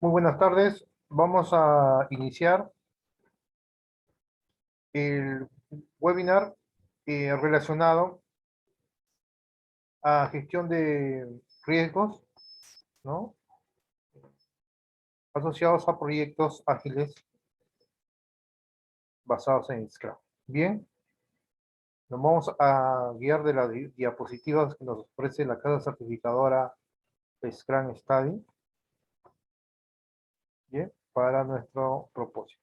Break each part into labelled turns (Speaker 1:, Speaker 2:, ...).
Speaker 1: Muy buenas tardes. Vamos a iniciar el webinar relacionado a gestión de riesgos, ¿no? Asociados a proyectos ágiles basados en Scrum. Bien, nos vamos a guiar de las diapositivas que nos ofrece la casa certificadora Scrum Study, ¿bien? Para nuestro propósito.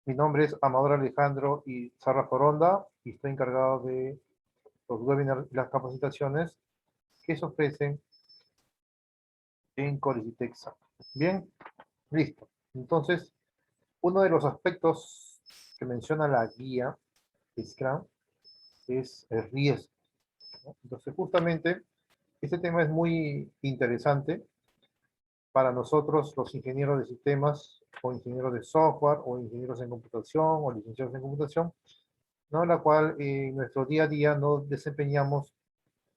Speaker 1: Mi nombre es Amador Alejandro y Sarra Foronda y estoy encargado de los webinars y las capacitaciones que se ofrecen en Colicitexa. Bien, listo. Entonces, uno de los aspectos que menciona la guía Scrum es el riesgo, ¿no? Entonces, justamente, este tema es muy interesante para nosotros, los ingenieros de sistemas, o ingenieros de software, o ingenieros en computación, o licenciados en computación, ¿no? La cual en nuestro día a día nos desempeñamos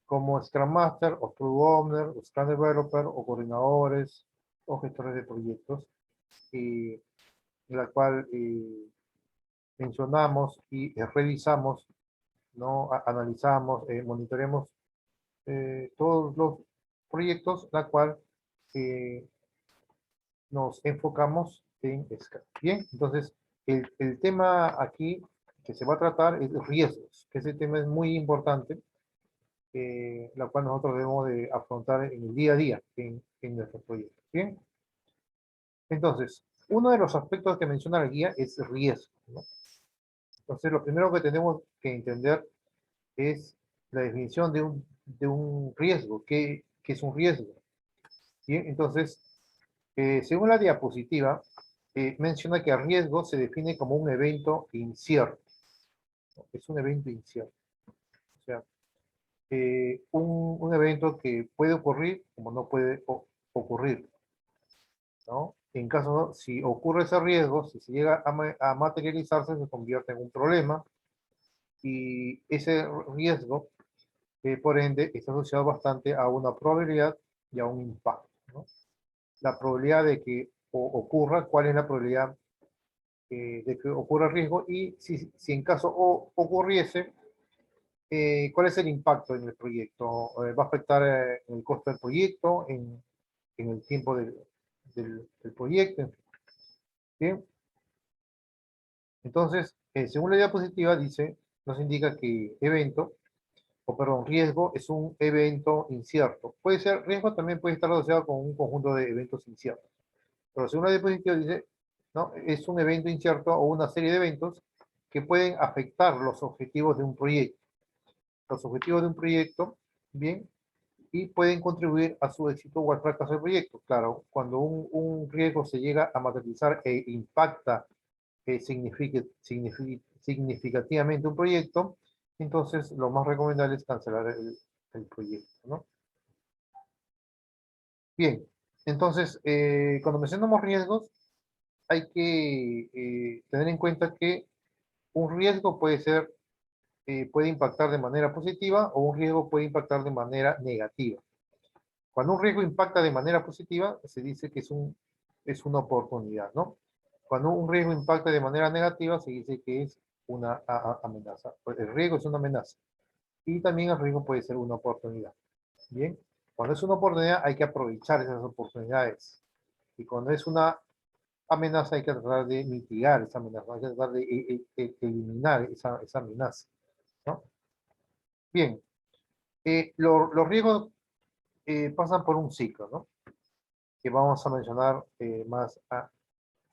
Speaker 1: como Scrum Master, o Product Owner, o Scrum Developer, o coordinadores, o gestores de proyectos, en la cual mencionamos y revisamos, ¿no? Analizamos, monitoreamos todos los proyectos, la cual eh, nos enfocamos en Scrum. Bien, entonces el tema aquí que se va a tratar es riesgos, que ese tema es muy importante, la cual nosotros debemos de afrontar en el día a día en nuestros proyectos. Bien, entonces, uno de los aspectos que menciona la guía es riesgo, ¿no? Entonces, lo primero que tenemos que entender es la definición de un riesgo. ¿Qué es un riesgo? Bien, entonces, según la diapositiva, menciona que el riesgo se define como un evento incierto, ¿no? Es un evento incierto. O sea, un evento que puede ocurrir como no puede ocurrir, ¿no? En caso, si ocurre ese riesgo, si se llega a materializarse, se convierte en un problema y ese riesgo, por ende, está asociado bastante a una probabilidad y a un impacto, ¿no? La probabilidad de que ocurra, cuál es la probabilidad de que ocurra el riesgo y si en caso ocurriese, cuál es el impacto en el proyecto. ¿Va a afectar el costo del proyecto, en el tiempo del proyecto? ¿Bien? Entonces, según la diapositiva, dice, nos indica que evento, o perdón, riesgo es un evento incierto. Puede ser, riesgo también puede estar asociado con un conjunto de eventos inciertos. Pero según la diapositiva dice, ¿no? Es un evento incierto o una serie de eventos que pueden afectar los objetivos de un proyecto. Los objetivos de un proyecto, bien, y pueden contribuir a su éxito o al fracaso del proyecto. Claro, cuando un riesgo se llega a materializar e impacta significativamente un proyecto, entonces lo más recomendable es cancelar el proyecto, ¿no? Bien, entonces, cuando mencionamos riesgos, hay que tener en cuenta que un riesgo puede impactar de manera positiva o un riesgo puede impactar de manera negativa. Cuando un riesgo impacta de manera positiva, se dice que es una oportunidad, ¿no? Cuando un riesgo impacta de manera negativa, se dice que es una amenaza. Pues el riesgo es una amenaza. Y también el riesgo puede ser una oportunidad. Bien, cuando es una oportunidad hay que aprovechar esas oportunidades. Y cuando es una amenaza hay que tratar de mitigar esa amenaza, hay que tratar de eliminar esa amenaza, ¿no? Bien, los riesgos pasan por un ciclo, ¿no? Que vamos a mencionar más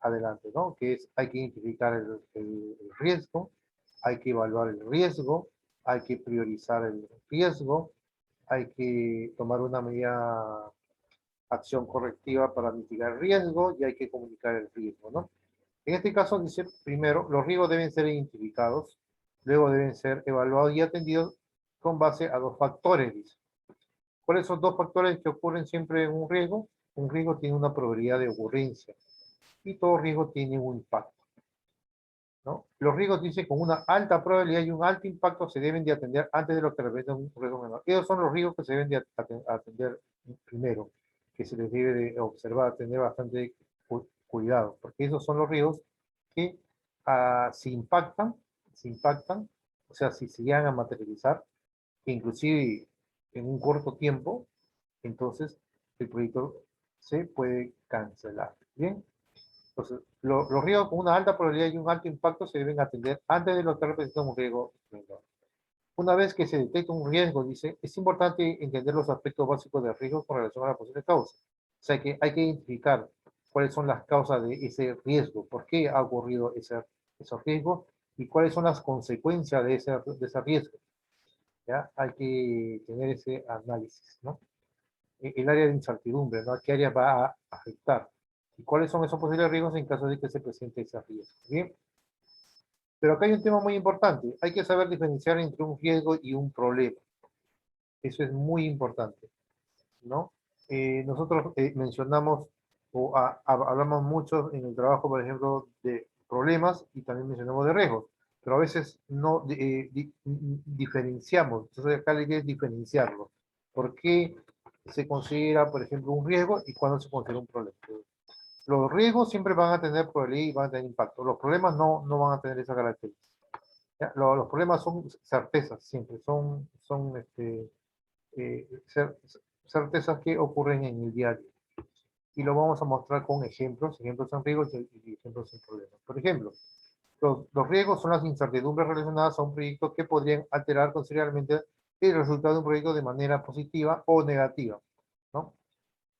Speaker 1: adelante, ¿no? Que es, hay que identificar el riesgo, hay que evaluar el riesgo, hay que priorizar el riesgo, hay que tomar una medida, acción correctiva para mitigar el riesgo y hay que comunicar el riesgo, ¿no? En este caso dice, primero, los riesgos deben ser identificados, luego deben ser evaluados y atendidos con base a dos factores, dice. ¿Cuáles son dos factores que ocurren siempre en un riesgo? Un riesgo tiene una probabilidad de ocurrencia y todo riesgo tiene un impacto, ¿no? Los riesgos, dice, con una alta probabilidad y un alto impacto se deben de atender antes de lo que representa un riesgo menor. Esos son los riesgos que se deben de atender primero. que se les debe de observar, tener bastante cuidado, porque esos son los riesgos que se impactan, o sea, si se llegan a materializar, que inclusive en un corto tiempo, entonces el proyecto se puede cancelar. Bien, entonces los riesgos con una alta probabilidad y un alto impacto se deben atender antes de lo que representa un riesgo menor. Una vez que se detecta un riesgo, dice, es importante entender los aspectos básicos del riesgo con relación a la posible causa. O sea que hay que identificar cuáles son las causas de ese riesgo, por qué ha ocurrido ese riesgo y cuáles son las consecuencias de ese riesgo. ¿Ya? Hay que tener ese análisis, ¿no? El área de incertidumbre, ¿no? ¿Qué área va a afectar? ¿Y cuáles son esos posibles riesgos en caso de que se presente ese riesgo? Bien. Pero acá hay un tema muy importante. Hay que saber diferenciar entre un riesgo y un problema. Eso es muy importante, ¿no? Nosotros mencionamos o hablamos mucho en el trabajo, por ejemplo, de problemas y también mencionamos de riesgos, pero a veces no diferenciamos. Entonces acá la idea es diferenciarlo. ¿Por qué se considera, por ejemplo, un riesgo y cuándo se considera un problema? Los riesgos siempre van a tener probabilidad y van a tener impacto. Los problemas no van a tener esa característica. Los problemas son certezas siempre, son certezas que ocurren en el día a día. Y lo vamos a mostrar con ejemplos en riesgos y ejemplos en problemas. Por ejemplo, los riesgos son las incertidumbres relacionadas a un proyecto que podrían alterar considerablemente el resultado de un proyecto de manera positiva o negativa, ¿no?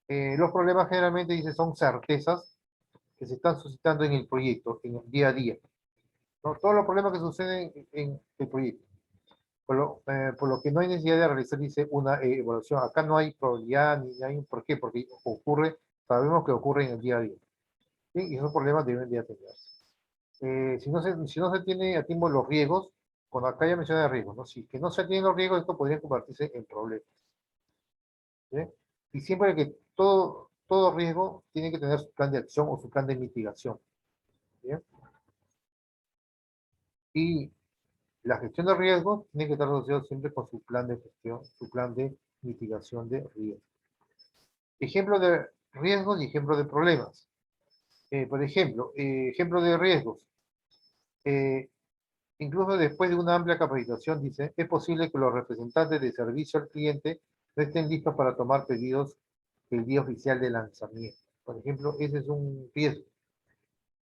Speaker 1: Los problemas generalmente, dice, son certezas que se están suscitando en el proyecto, en el día a día, ¿no? Todos los problemas que suceden en el proyecto. Por lo que no hay necesidad de realizar, dice, una evaluación. Acá no hay probabilidad ni hay un por qué, porque sabemos que ocurre en el día a día. ¿Sí? Y esos problemas deben de atenderse. Si no se tiene a tiempo los riesgos, cuando acá ya mencioné riesgos, ¿no? Si que no se tienen los riesgos, esto podría convertirse en problemas. ¿Sí? Y siempre que todo riesgo tiene que tener su plan de acción o su plan de mitigación. ¿Bien? Y la gestión de riesgos tiene que estar asociado siempre con su plan de gestión, su plan de mitigación de riesgos. Ejemplo de riesgos y ejemplo de problemas. Por ejemplo, ejemplo de riesgos. Eh, Incluso después de una amplia capacitación, dice, es posible que los representantes de servicio al cliente no estén listos para tomar pedidos el día oficial de lanzamiento. Por ejemplo, ese es un riesgo,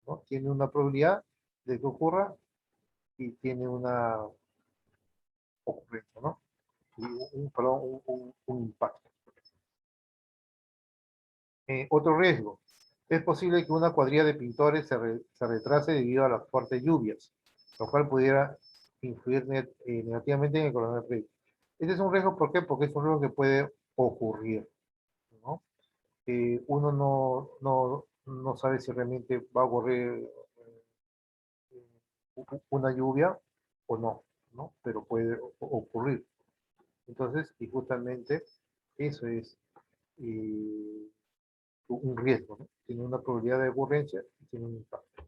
Speaker 1: ¿no? Tiene una probabilidad de que ocurra y tiene una ocurrencia, ¿no? Y un impacto. Otro riesgo. Es posible que una cuadrilla de pintores se retrase debido a las fuertes lluvias, lo cual pudiera influir negativamente en el color del proyecto. Este es un riesgo, ¿por qué? Porque es un riesgo que puede ocurrir, ¿no? Uno no sabe si realmente va a ocurrir una lluvia o no, ¿no? Pero puede ocurrir. Entonces, y justamente eso es un riesgo, ¿no? Tiene una probabilidad de ocurrencia y tiene un impacto.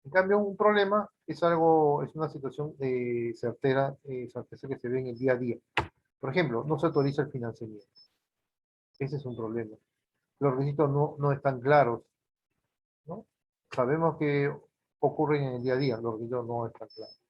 Speaker 1: En cambio, un problema es una situación certeza que se ve en el día a día. Por ejemplo, no se autoriza el financiamiento. Ese es un problema. Los requisitos no están claros, ¿no? Sabemos que ocurren en el día a día, los requisitos no están claros.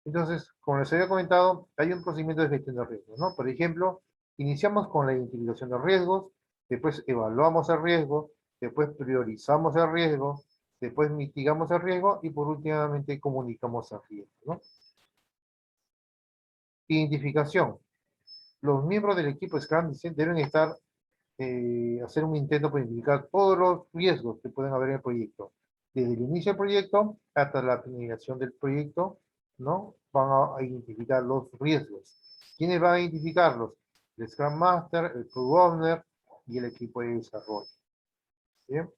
Speaker 1: Entonces, como les había comentado, hay un procedimiento de gestión de riesgos, ¿no? Por ejemplo, iniciamos con la identificación de riesgos, después evaluamos el riesgo, después priorizamos el riesgo, después mitigamos el riesgo y por últimamente comunicamos el riesgo, ¿no? Identificación. Los miembros del equipo Scrum deben hacer un intento para identificar todos los riesgos que pueden haber en el proyecto. Desde el inicio del proyecto hasta la finalización del proyecto, ¿no? Van a identificar los riesgos. ¿Quiénes van a identificarlos? El Scrum Master, el Product Owner y el equipo de desarrollo. ¿Bien?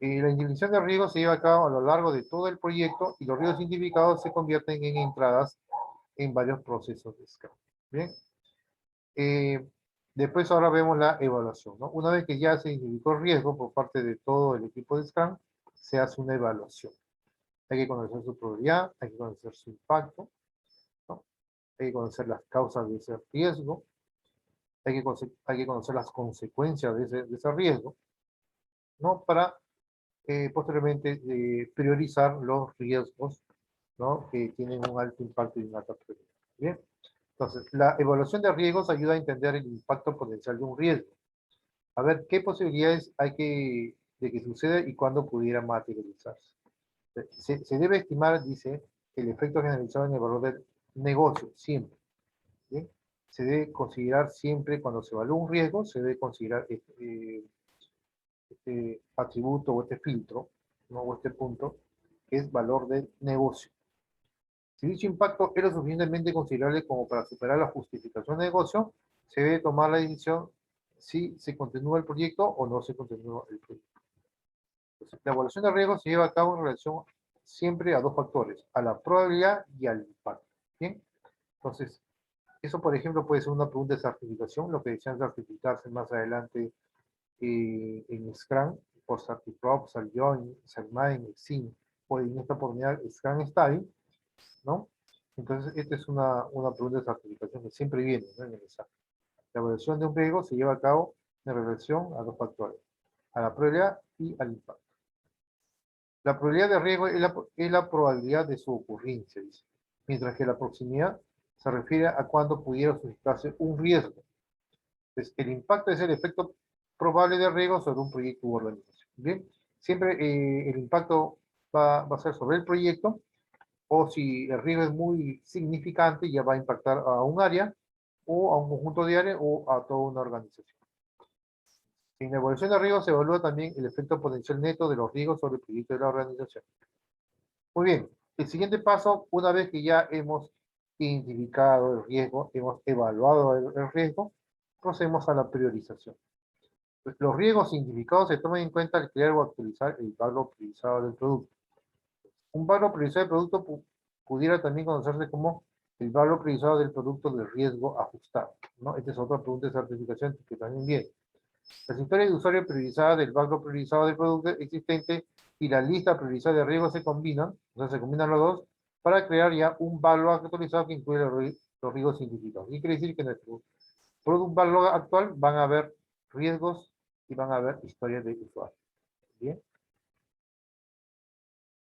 Speaker 1: La identificación de riesgos se lleva a cabo a lo largo de todo el proyecto y los riesgos identificados se convierten en entradas en varios procesos de Scrum. Bien. Eh, Después ahora vemos la evaluación, ¿no? Una vez que ya se identificó el riesgo por parte de todo el equipo de Scrum, se hace una evaluación. Hay que conocer su probabilidad, hay que conocer su impacto, ¿no? Hay que conocer las causas de ese riesgo, hay que conocer las consecuencias de ese riesgo, ¿no? Para posteriormente priorizar los riesgos, ¿no? Que tienen un alto impacto y una alta prioridad. Bien. Entonces, la evaluación de riesgos ayuda a entender el impacto potencial de un riesgo. A ver qué posibilidades hay de que suceda y cuándo pudiera materializarse. Se debe estimar, dice, el efecto generalizado en el valor del negocio, siempre. ¿Bien? Se debe considerar siempre, cuando se evalúa un riesgo, se debe considerar este atributo o este filtro, ¿no? O este punto, que es valor del negocio. Si dicho impacto es lo suficientemente considerable como para superar la justificación de negocio, se debe tomar la decisión si se continúa el proyecto o no se continúa el proyecto. Entonces, la evaluación de riesgo se lleva a cabo en relación siempre a dos factores, a la probabilidad y al impacto. ¿Bien? Entonces, eso, por ejemplo, puede ser una pregunta de certificación, lo que desean certificarse más adelante en Scrum, por Certiprop, Certjoin, Certmine, Exim, o en esta oportunidad Scrum Study, ¿no? Entonces, esta es una pregunta de certificación que siempre viene, ¿no? En el examen. La evaluación de un riesgo se lleva a cabo en relación a dos factores, a la probabilidad y al impacto. La probabilidad de riesgo es la probabilidad de su ocurrencia, dice, mientras que la proximidad se refiere a cuándo pudiera suscitarse un riesgo. Entonces, el impacto es el efecto probable de riesgo sobre un proyecto u organización. Bien, siempre el impacto va a ser sobre el proyecto, o si el riesgo es muy significante, ya va a impactar a un área, o a un conjunto de áreas, o a toda una organización. En la evaluación de riesgos se evalúa también el efecto potencial neto de los riesgos sobre el proyecto de la organización. Muy bien, el siguiente paso, una vez que ya hemos identificado el riesgo, hemos evaluado el riesgo, procedemos a la priorización. Pues, los riesgos identificados se toman en cuenta al crear o actualizar el valor priorizado del producto. Un valor priorizado del producto pudiera también conocerse como el valor priorizado del producto de riesgo ajustado, ¿no? Esta es otra pregunta de certificación que también viene. Las historias de usuario priorizadas del valor priorizado del producto existente y la lista priorizada de riesgos se combinan, o sea, se combinan los dos, para crear ya un valor actualizado que incluye los riesgos identificados. Y quiere decir que en nuestro product valor actual van a haber riesgos y van a haber historias de usuario. ¿Bien?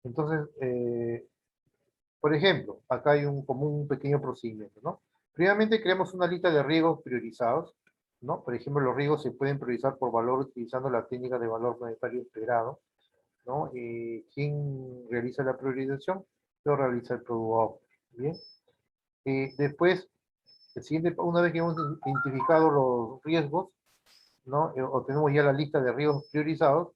Speaker 1: Entonces, por ejemplo, acá hay como un pequeño procedimiento, ¿no? Primeramente creamos una lista de riesgos priorizados, ¿no? Por ejemplo, los riesgos se pueden priorizar por valor utilizando la técnica de valor monetario esperado, ¿no? ¿Quién realiza la priorización? Lo realiza el Product Owner, ¿bien? Después, una vez que hemos identificado los riesgos, ¿no? O tenemos ya la lista de riesgos priorizados,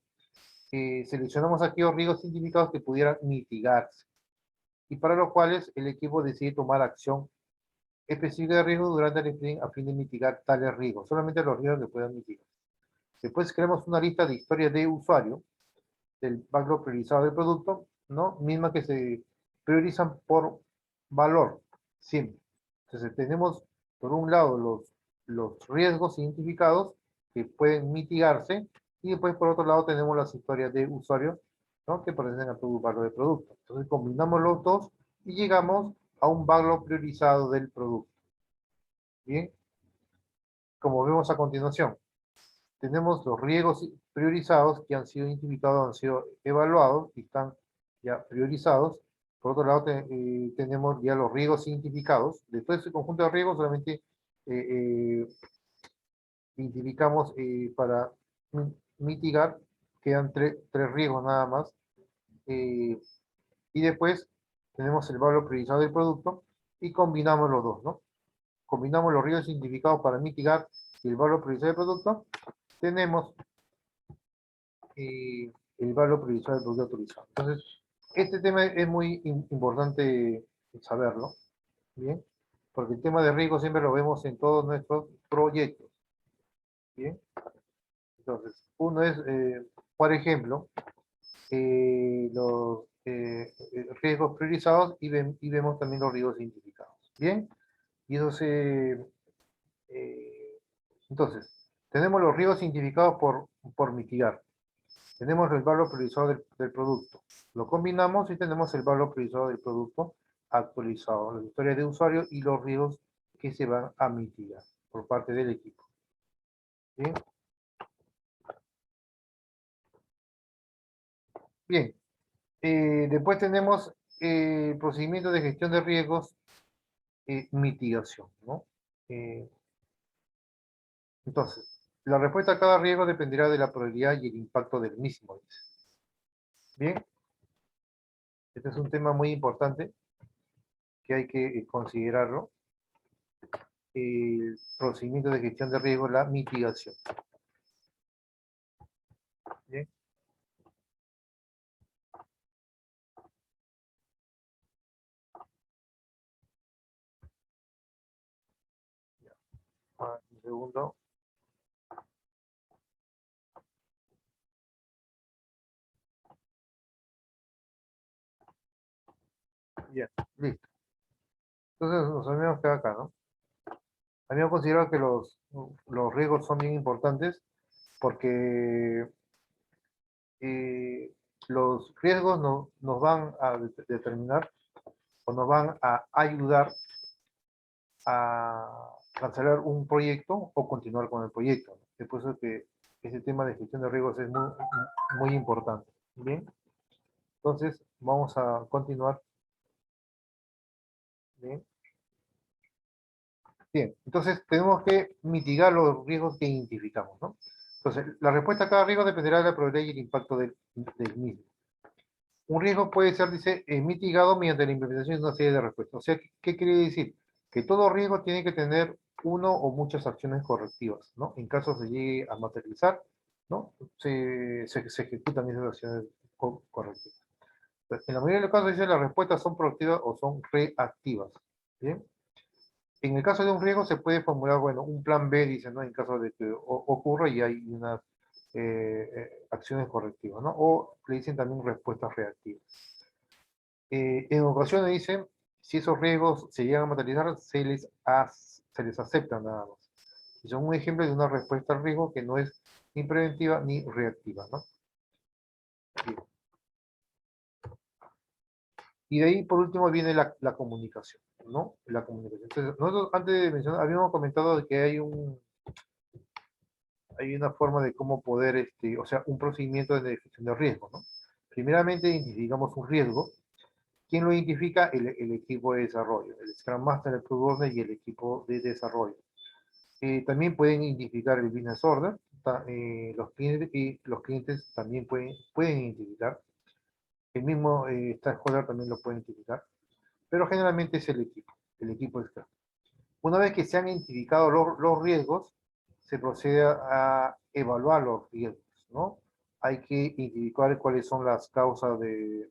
Speaker 1: seleccionamos aquellos riesgos identificados que pudieran mitigarse y para los cuales el equipo decide tomar acción específica de riesgo durante el sprint a fin de mitigar tales riesgos, solamente los riesgos que puedan mitigar. Después creamos una lista de historias de usuario del backlog priorizado del producto, ¿no? Misma que se priorizan por valor, siempre. Entonces tenemos, por un lado, los riesgos identificados que pueden mitigarse, y después, por otro lado, tenemos las historias de usuario, ¿no? Que pertenecen a tu valor de producto. Entonces combinamos los dos y llegamos a un backlog priorizado del producto. Bien, como vemos a continuación, tenemos los riesgos priorizados que han sido identificados, han sido evaluados y están ya priorizados. Por otro lado, tenemos ya los riesgos identificados. De todo ese conjunto de riesgos, solamente eh, identificamos para mitigar, quedan tres riesgos nada más. Y después tenemos el valor priorizado del producto y combinamos los dos, ¿no? Combinamos los riesgos identificados para mitigar y el valor priorizado del producto. Tenemos el valor priorizado del producto autorizado. Entonces, este tema es muy importante saberlo, ¿bien? Porque el tema de riesgo siempre lo vemos en todos nuestros proyectos, ¿bien? Entonces, uno es, por ejemplo, los riesgos priorizados y vemos también los riesgos identificados, ¿bien? Y eso entonces, tenemos los riesgos identificados por mitigar. Tenemos el valor priorizado del producto. Lo combinamos y tenemos el valor priorizado del producto actualizado, las historias de usuario y los riesgos que se van a mitigar por parte del equipo. Bien, bien. Después tenemos procedimientos de gestión de riesgos, mitigación, ¿no? Eh, entonces, la respuesta a cada riesgo dependerá de la probabilidad y el impacto del mismo, dice. Bien, este es un tema muy importante que hay que considerarlo. El procedimiento de gestión de riesgos, la mitigación. Bien, un segundo. Ya, listo. Entonces nos habíamos quedado acá, ¿no? Habíamos considerado que los riesgos son bien importantes porque los riesgos nos van a determinar o nos van a ayudar a cancelar un proyecto o continuar con el proyecto. Es por eso que ese tema de gestión de riesgos es muy, muy importante. Bien, entonces vamos a continuar. Bien. Bien, entonces tenemos que mitigar los riesgos que identificamos, ¿no? Entonces, la respuesta a cada riesgo dependerá de la probabilidad y el impacto del mismo. Un riesgo puede ser, dice, mitigado mediante la implementación de una serie de respuestas. O sea, ¿qué quiere decir? Que todo riesgo tiene que tener uno o muchas acciones correctivas, ¿no? En caso se llegue a materializar, ¿no? Se ejecutan esas acciones correctivas. Entonces, en la mayoría de los casos, dice, las respuestas son proactivas o son reactivas, ¿bien? En el caso de un riesgo se puede formular, bueno, un plan B, dice, ¿no? En caso de que ocurra y hay unas acciones correctivas, ¿no? O le dicen también respuestas reactivas. En ocasiones dicen, si esos riesgos se llegan a materializar, se les acepta nada más. Y son un ejemplo de una respuesta al riesgo que no es ni preventiva ni reactiva, ¿no? Bien. Y de ahí, por último, viene la comunicación, ¿no? La comunicación. Entonces, nosotros antes de mencionar, habíamos comentado de que hay una forma de cómo poder, o sea, un procedimiento de definición de riesgo, ¿no? Primeramente, identificamos un riesgo. ¿Quién lo identifica? El equipo de desarrollo, el Scrum Master, el Product Owner y el equipo de desarrollo. También pueden identificar el Business Order, los clientes, y los clientes también pueden identificar. El mismo stakeholder también lo puede identificar, pero generalmente es el equipo de Scrum. Una vez que se han identificado los riesgos, se procede a evaluar los riesgos, ¿no? Hay que identificar cuáles son las causas de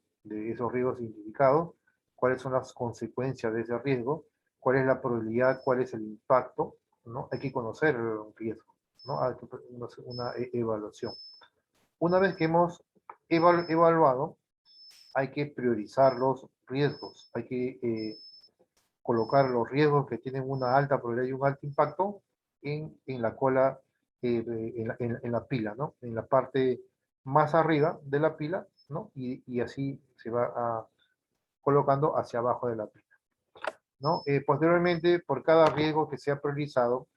Speaker 1: esos riesgos identificados, cuáles son las consecuencias de ese riesgo, cuál es la probabilidad, cuál es el impacto, ¿no? Hay que conocer el riesgo, ¿no? Hay que hacer una evaluación. Una vez que hemos evaluado, hay que priorizar los riesgos, hay que colocar los riesgos que tienen una alta probabilidad y un alto impacto en la cola, en la pila, ¿no? En la parte más arriba de la pila, ¿no? Y así se va colocando hacia abajo de la pila, ¿no? Posteriormente, por cada riesgo que sea priorizado,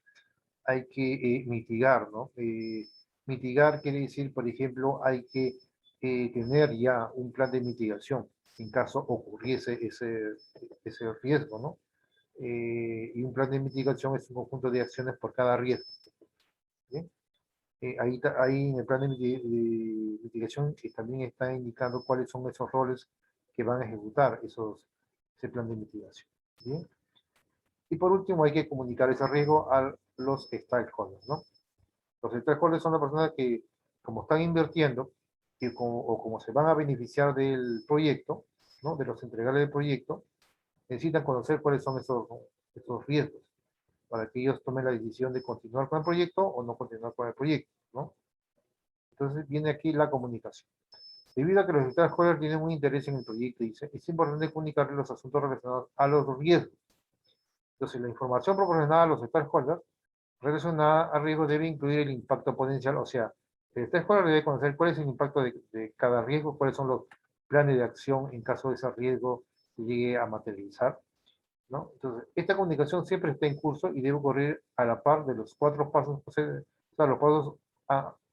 Speaker 1: hay que mitigar, ¿no? Mitigar quiere decir, por ejemplo, hay que tener ya un plan de mitigación en caso ocurriese ese riesgo, ¿no? Y un plan de mitigación es un conjunto de acciones por cada riesgo. ¿Bien? Ahí en el plan de mitigación también está indicando cuáles son esos roles que van a ejecutar ese plan de mitigación. ¿Bien? Y por último, hay que comunicar ese riesgo a los stakeholders, ¿no? Los stakeholders son las personas que, como están invirtiendo o como se van a beneficiar del proyecto, ¿no? De los entregables del proyecto, necesitan conocer cuáles son esos riesgos para que ellos tomen la decisión de continuar con el proyecto o no continuar con el proyecto, ¿no? Entonces viene aquí la comunicación. Debido a que los stakeholders tienen un interés en el proyecto, dice, es importante comunicarles los asuntos relacionados a los riesgos. Entonces, la información proporcionada a los stakeholders relacionada al riesgo debe incluir el impacto potencial, o sea, el stakeholder debe conocer cuál es el impacto de cada riesgo, cuáles son los planes de acción en caso de ese riesgo que llegue a materializar, ¿no? Entonces, esta comunicación siempre está en curso y debe ocurrir a la par de los 4 pasos sea, los pasos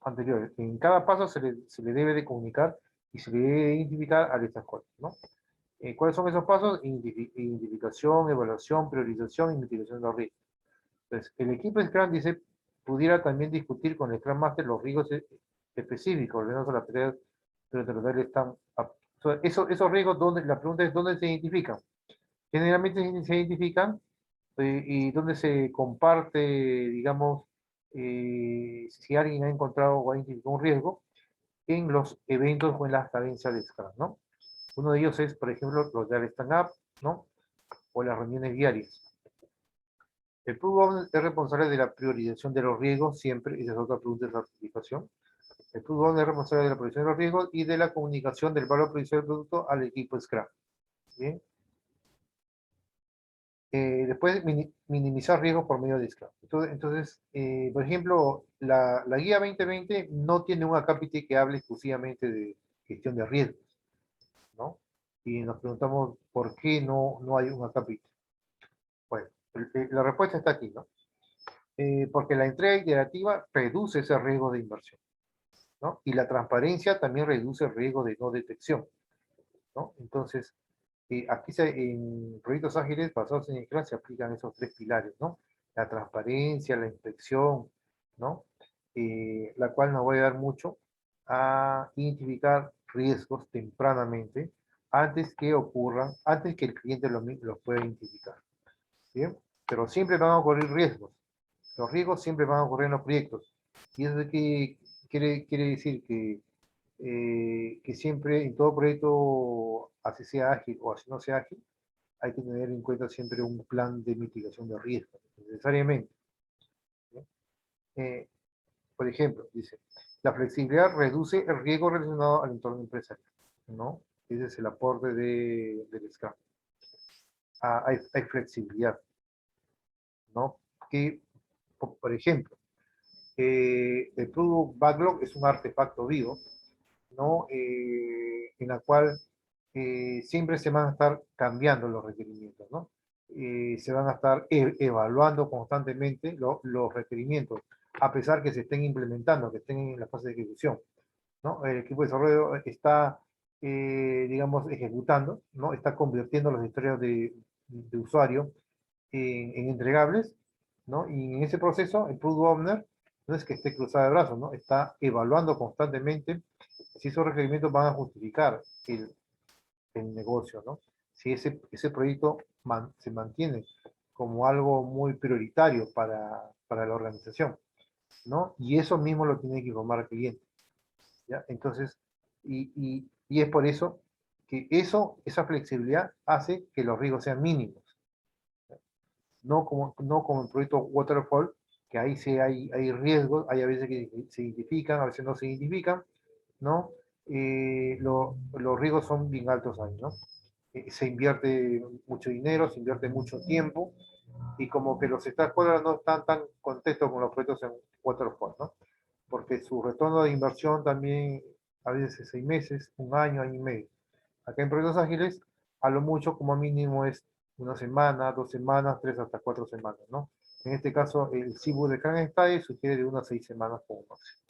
Speaker 1: anteriores. En cada paso se le debe de comunicar y se le debe de identificar a estas cosas, ¿no? ¿Cuáles son esos pasos? Identificación, evaluación, priorización y mitigación de los riesgos. Entonces, el equipo Scrum dice, pudiera también discutir con el Scrum Master los riesgos específicos, al menos las tareas territoriales están... esos riesgos, la pregunta es, ¿dónde se identifican? Generalmente se identifican y dónde se comparte, digamos, si alguien ha encontrado o ha identificado un riesgo, en los eventos o en las cadencias de Scrum, ¿no? Uno de ellos es, por ejemplo, los de stand-up, ¿no? O las reuniones diarias. El Product Owner es responsable de la priorización de los riesgos, siempre, esa es otra pregunta de certificación. El Product Owner es responsable de la priorización de los riesgos y de la comunicación del valor provisional del producto al equipo Scrum. ¿Bien? Después, minimizar riesgos por medio de Scrum. Entonces, por ejemplo, la guía 2020 no tiene un acápite que hable exclusivamente de gestión de riesgos, ¿no? Y nos preguntamos por qué no hay un acápite. Bueno, la respuesta está aquí, ¿no? Porque la entrega iterativa reduce ese riesgo de inversión, ¿no? Y la transparencia también reduce el riesgo de no detección, ¿no? Entonces, aquí en proyectos ágiles basados en Scrum se aplican esos tres pilares, ¿no? La transparencia, la inspección, ¿no? La cual nos va a ayudar mucho a identificar riesgos tempranamente antes que ocurran, antes que el cliente los pueda identificar, ¿bien? Pero siempre van a ocurrir riesgos. Los riesgos siempre van a ocurrir en los proyectos. Y eso quiere decir que siempre en todo proyecto, así sea ágil o así no sea ágil, hay que tener en cuenta siempre un plan de mitigación de riesgos, necesariamente. Eh, por ejemplo, dice, la flexibilidad reduce el riesgo relacionado al entorno empresarial, ¿no? Ese es el aporte del Scrum. Hay flexibilidad, ¿no? Que, por ejemplo, el Product Backlog es un artefacto vivo, ¿no? En la cual siempre se van a estar cambiando los requerimientos, ¿no? Se van a estar evaluando constantemente los requerimientos, a pesar que se estén implementando, que estén en la fase de ejecución, ¿no? El equipo de desarrollo está, digamos, ejecutando, ¿no? Está convirtiendo las historias de usuario en entregables, ¿no? Y en ese proceso, el Product Owner no es que esté cruzado de brazos, ¿no? Está evaluando constantemente si esos requerimientos van a justificar el negocio, ¿no? Si ese proyecto se mantiene como algo muy prioritario para la organización, ¿no? Y eso mismo lo tiene que informar al cliente, ¿ya? Entonces, y es por eso que esa flexibilidad hace que los riesgos sean mínimos. No como el proyecto Waterfall, que ahí sí hay riesgos, hay a veces que se identifican, a veces no se identifican, ¿no? Los riesgos son bien altos ahí, ¿no? Se invierte mucho dinero, se invierte mucho tiempo, y como que los stakeholders no están tan contentos con los proyectos en Waterfall, ¿no? Porque su retorno de inversión también a veces es 6 meses, un año, año y medio. Acá en proyectos ágiles, a lo mucho como mínimo es una semana, 2 semanas, 3 hasta 4 semanas, ¿no? En este caso, el CIBU de Krankenstein sugiere de unas 6 semanas como máximo.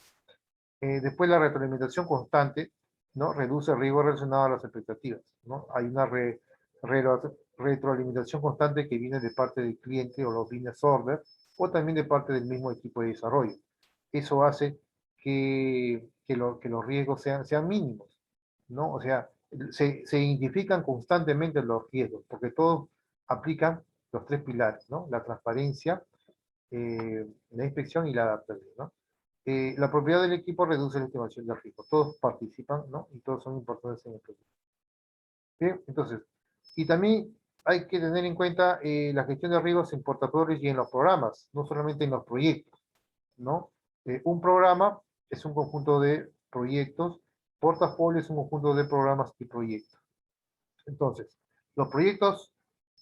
Speaker 1: Después, la retroalimentación constante, ¿no? Reduce el riesgo relacionado a las expectativas, ¿no? Hay una retroalimentación constante que viene de parte del cliente o los business order, o también de parte del mismo equipo de desarrollo. Eso hace que los riesgos sean mínimos, ¿no? O sea, se identifican constantemente los riesgos, porque todos aplican los tres pilares, ¿no? La transparencia, la inspección y la adaptación, ¿no? La propiedad del equipo reduce la estimación de riesgo. Todos participan, ¿no? Y todos son importantes en el proyecto. Bien, entonces, y también hay que tener en cuenta la gestión de riesgos en portafolios y en los programas, no solamente en los proyectos, ¿no? Un programa es un conjunto de proyectos, portafolio es un conjunto de programas y proyectos. Entonces, los proyectos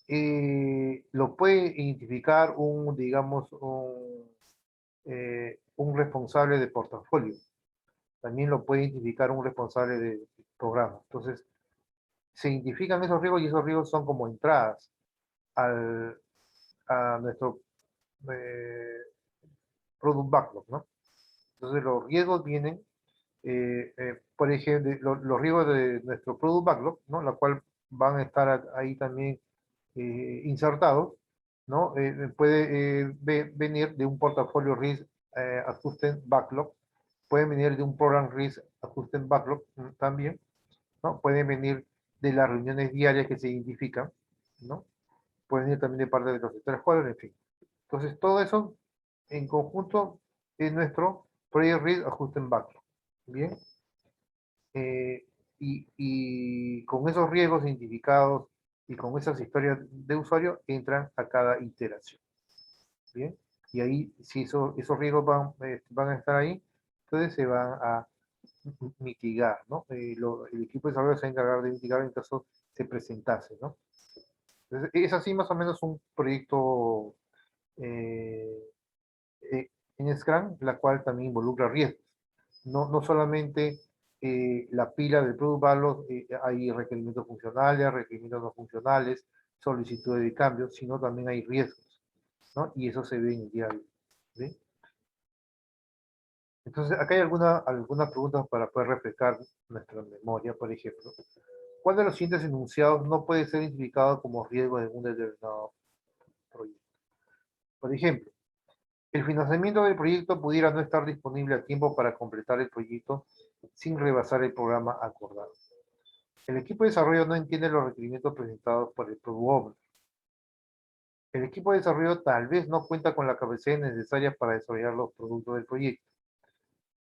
Speaker 1: lo puede identificar digamos, un responsable de portafolio. También lo puede identificar un responsable de programa. Entonces, se identifican esos riesgos y esos riesgos son como entradas a nuestro product backlog, ¿no? Entonces los riesgos vienen, por ejemplo, los riesgos de nuestro product backlog, ¿no? La cual van a estar ahí también insertados, ¿no? Puede venir de un portafolio risk adjusted backlog, pueden venir de un program risk adjusted backlog también, ¿no? Pueden venir de las reuniones diarias que se identifican, ¿no? Pueden venir también de parte de los sectores cuadros, en fin. Entonces, todo eso en conjunto es nuestro Project Risk Adjustment Backlog. Bien. Y con esos riesgos identificados y con esas historias de usuario entran a cada iteración. Bien. Y ahí, si esos riesgos van a estar ahí, entonces se van a mitigar, ¿no? El equipo de desarrollo se va a encargar de mitigar en caso se presentase, ¿no? Entonces, es así más o menos un proyecto eh, en Scrum, la cual también involucra riesgos. No solamente la pila del Product Backlog, hay requerimientos funcionales, requerimientos no funcionales, solicitudes de cambios, sino también hay riesgos, ¿no? Y eso se ve en el día a día. ¿Sí? Entonces, acá hay algunas preguntas para poder refrescar nuestra memoria, por ejemplo. ¿Cuál de los siguientes enunciados no puede ser identificado como riesgo en un determinado proyecto? Por ejemplo, el financiamiento del proyecto pudiera no estar disponible a tiempo para completar el proyecto sin rebasar el programa acordado. El equipo de desarrollo no entiende los requerimientos presentados por el Product Owner. El equipo de desarrollo tal vez no cuenta con la capacidad necesaria para desarrollar los productos del proyecto.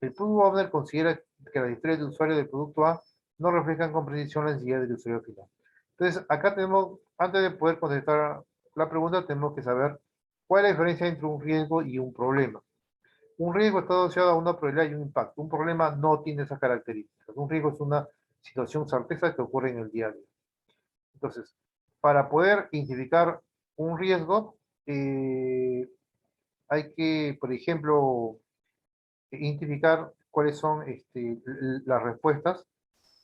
Speaker 1: El Product Owner considera que las historias de usuario del producto A no reflejan con precisión la necesidad del usuario final. Entonces, acá tenemos, antes de poder contestar la pregunta, tenemos que saber cuál es la diferencia entre un riesgo y un problema. Un riesgo está asociado a una probabilidad y un impacto. Un problema no tiene esas características. Un riesgo es una situación certeza que ocurre en el día a día. Entonces, para poder identificar un riesgo, hay que, por ejemplo, identificar cuáles son las respuestas.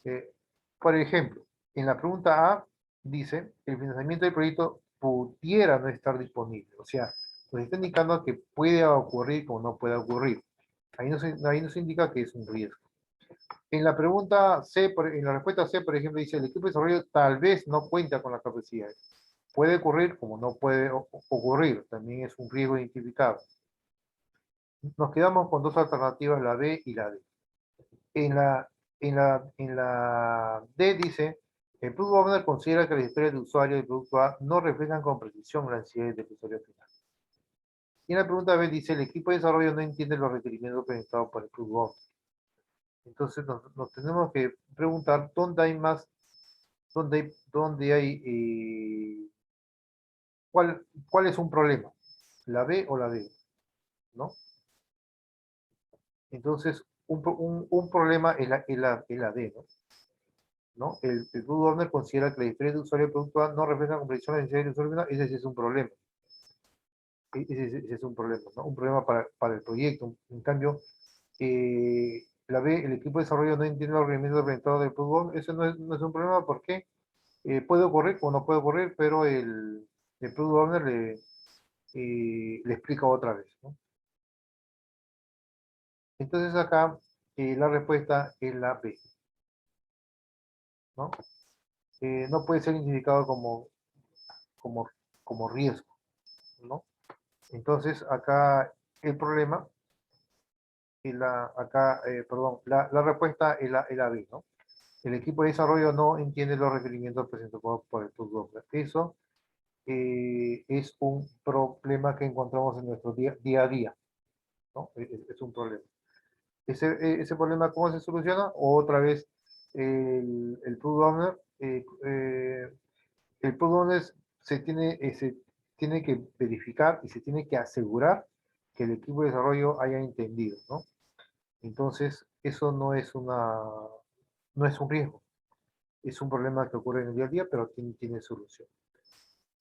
Speaker 1: Eh, por ejemplo, en la pregunta A dice, el financiamiento del proyecto pudiera no estar disponible. O sea, nos está indicando que puede ocurrir o no puede ocurrir. Ahí nos indica que es un riesgo. En la pregunta C, en la respuesta C, por ejemplo, dice, el equipo de desarrollo tal vez no cuenta con las capacidades. Puede ocurrir como no puede ocurrir. También es un riesgo identificado. Nos quedamos con dos alternativas, la B y la D. En la D dice, el Product Owner considera que las historias de usuario del producto A no reflejan con precisión las necesidades del usuario final. Y en la pregunta B dice, el equipo de desarrollo no entiende los requerimientos presentados por el Product Owner. Entonces nos tenemos que preguntar dónde hay más, dónde hay, cuál es un problema, la B o la D, ¿no? Entonces, un problema es la D, ¿no? ¿No? El Product Owner considera que la diferencia de usuario y producto A no refleja con precisión la necesidad del usuario final, ese sí es un problema. Ese es un problema, ¿no? Un problema para el proyecto. En cambio, la B, el equipo de desarrollo no entiende los requerimientos presentados del Product Owner, eso no es un problema porque puede ocurrir o no puede ocurrir, pero el Product Owner le explica otra vez, ¿no? Entonces acá la respuesta es la B, ¿no? No puede ser identificado como, como riesgo, ¿no? Entonces acá el problema, perdón, la respuesta es la B, ¿no? El equipo de desarrollo no entiende los requerimientos presentados por el Product Owner. Eso es un problema que encontramos en nuestro día a día, ¿no? Es un problema. Ese problema, ¿cómo se soluciona? Otra vez, el Product Owner, el Product Owner se tiene que verificar y se tiene que asegurar que el equipo de desarrollo haya entendido, ¿no? Entonces, eso no es un riesgo, es un problema que ocurre en el día a día, pero tiene solución.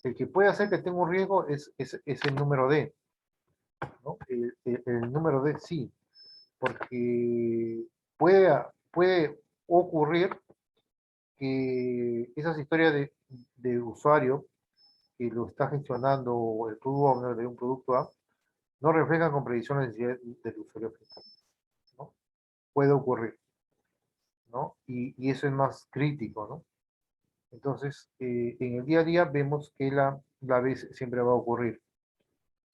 Speaker 1: El que puede hacer que tenga un riesgo es el número D, ¿no? El número D sí, porque puede ocurrir que esas historias de usuario que lo está gestionando el Product Owner de un producto A no reflejan con precisión la necesidad del usuario final. puede ocurrir, ¿no? Y eso es más crítico, ¿no? Entonces, en el día a día vemos que la vez siempre va a ocurrir,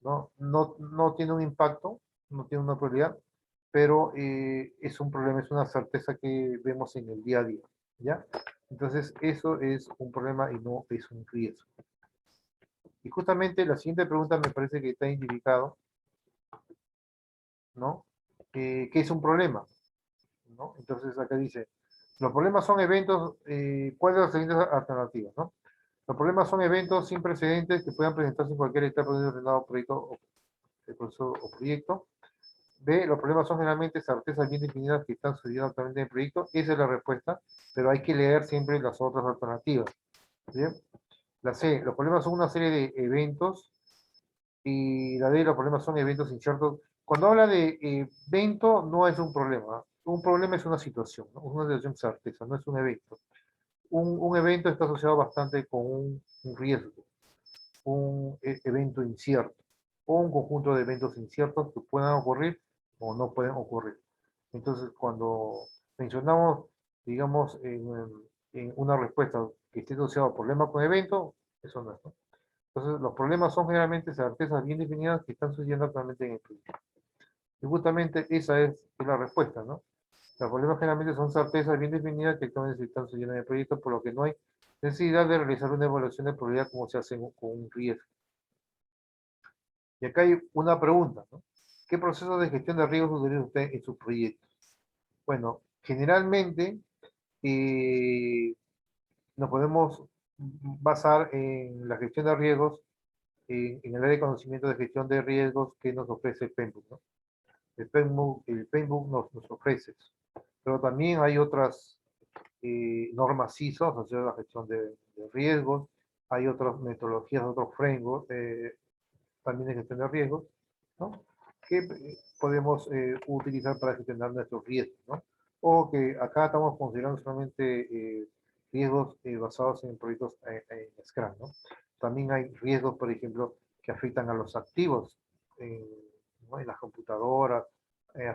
Speaker 1: ¿no? No tiene un impacto, no tiene una probabilidad, pero es un problema, es una certeza que vemos en el día a día, ¿ya? Entonces, eso es un problema y no es un riesgo. Y justamente la siguiente pregunta me parece que está indicado, ¿no? ¿Qué es un problema? ¿No? Entonces, acá dice, los problemas son eventos, ¿cuáles son las siguientes alternativas, ¿no? Los problemas son eventos sin precedentes que puedan presentarse en cualquier etapa de un determinado proyecto o proyecto. B, los problemas son generalmente certezas bien definidas que están sucediendo actualmente en el proyecto. Esa es la respuesta, pero hay que leer siempre las otras alternativas. ¿Bien? La C, los problemas son una serie de eventos. Y la D, los problemas son eventos inciertos. Cuando habla de evento, no es un problema. Un problema es una situación, ¿no? Una situación certeza, no es un evento. Un evento está asociado bastante con un riesgo, un evento incierto, o un conjunto de eventos inciertos que puedan ocurrir o no pueden ocurrir. Entonces, cuando mencionamos, digamos, en una respuesta que esté asociado a problema con evento, eso no es, ¿no? Entonces, los problemas son generalmente certezas bien definidas que están sucediendo actualmente en el proyecto. Y justamente esa es la respuesta, ¿no? Los problemas generalmente son certezas bien definidas que actualmente están sucediendo en el proyecto, por lo que no hay necesidad de realizar una evaluación de probabilidad como se hace con un riesgo. Y acá hay una pregunta, ¿no? ¿Qué proceso de gestión de riesgos utiliza usted en sus proyectos? Bueno, generalmente nos podemos basar en la gestión de riesgos en el área de conocimiento de gestión de riesgos que nos ofrece el PMBOK, ¿no? El PMBOK nos ofrece eso. Pero también hay otras normas ISO asociadas a la gestión de riesgos, hay otras metodologías, otros frameworks también de gestión de riesgos, ¿no? Que podemos utilizar para gestionar nuestros riesgos, ¿no? O que acá estamos considerando solamente riesgos basados en proyectos en Scrum, ¿no? También hay riesgos, por ejemplo, que afectan a los activos ¿no? En las computadoras,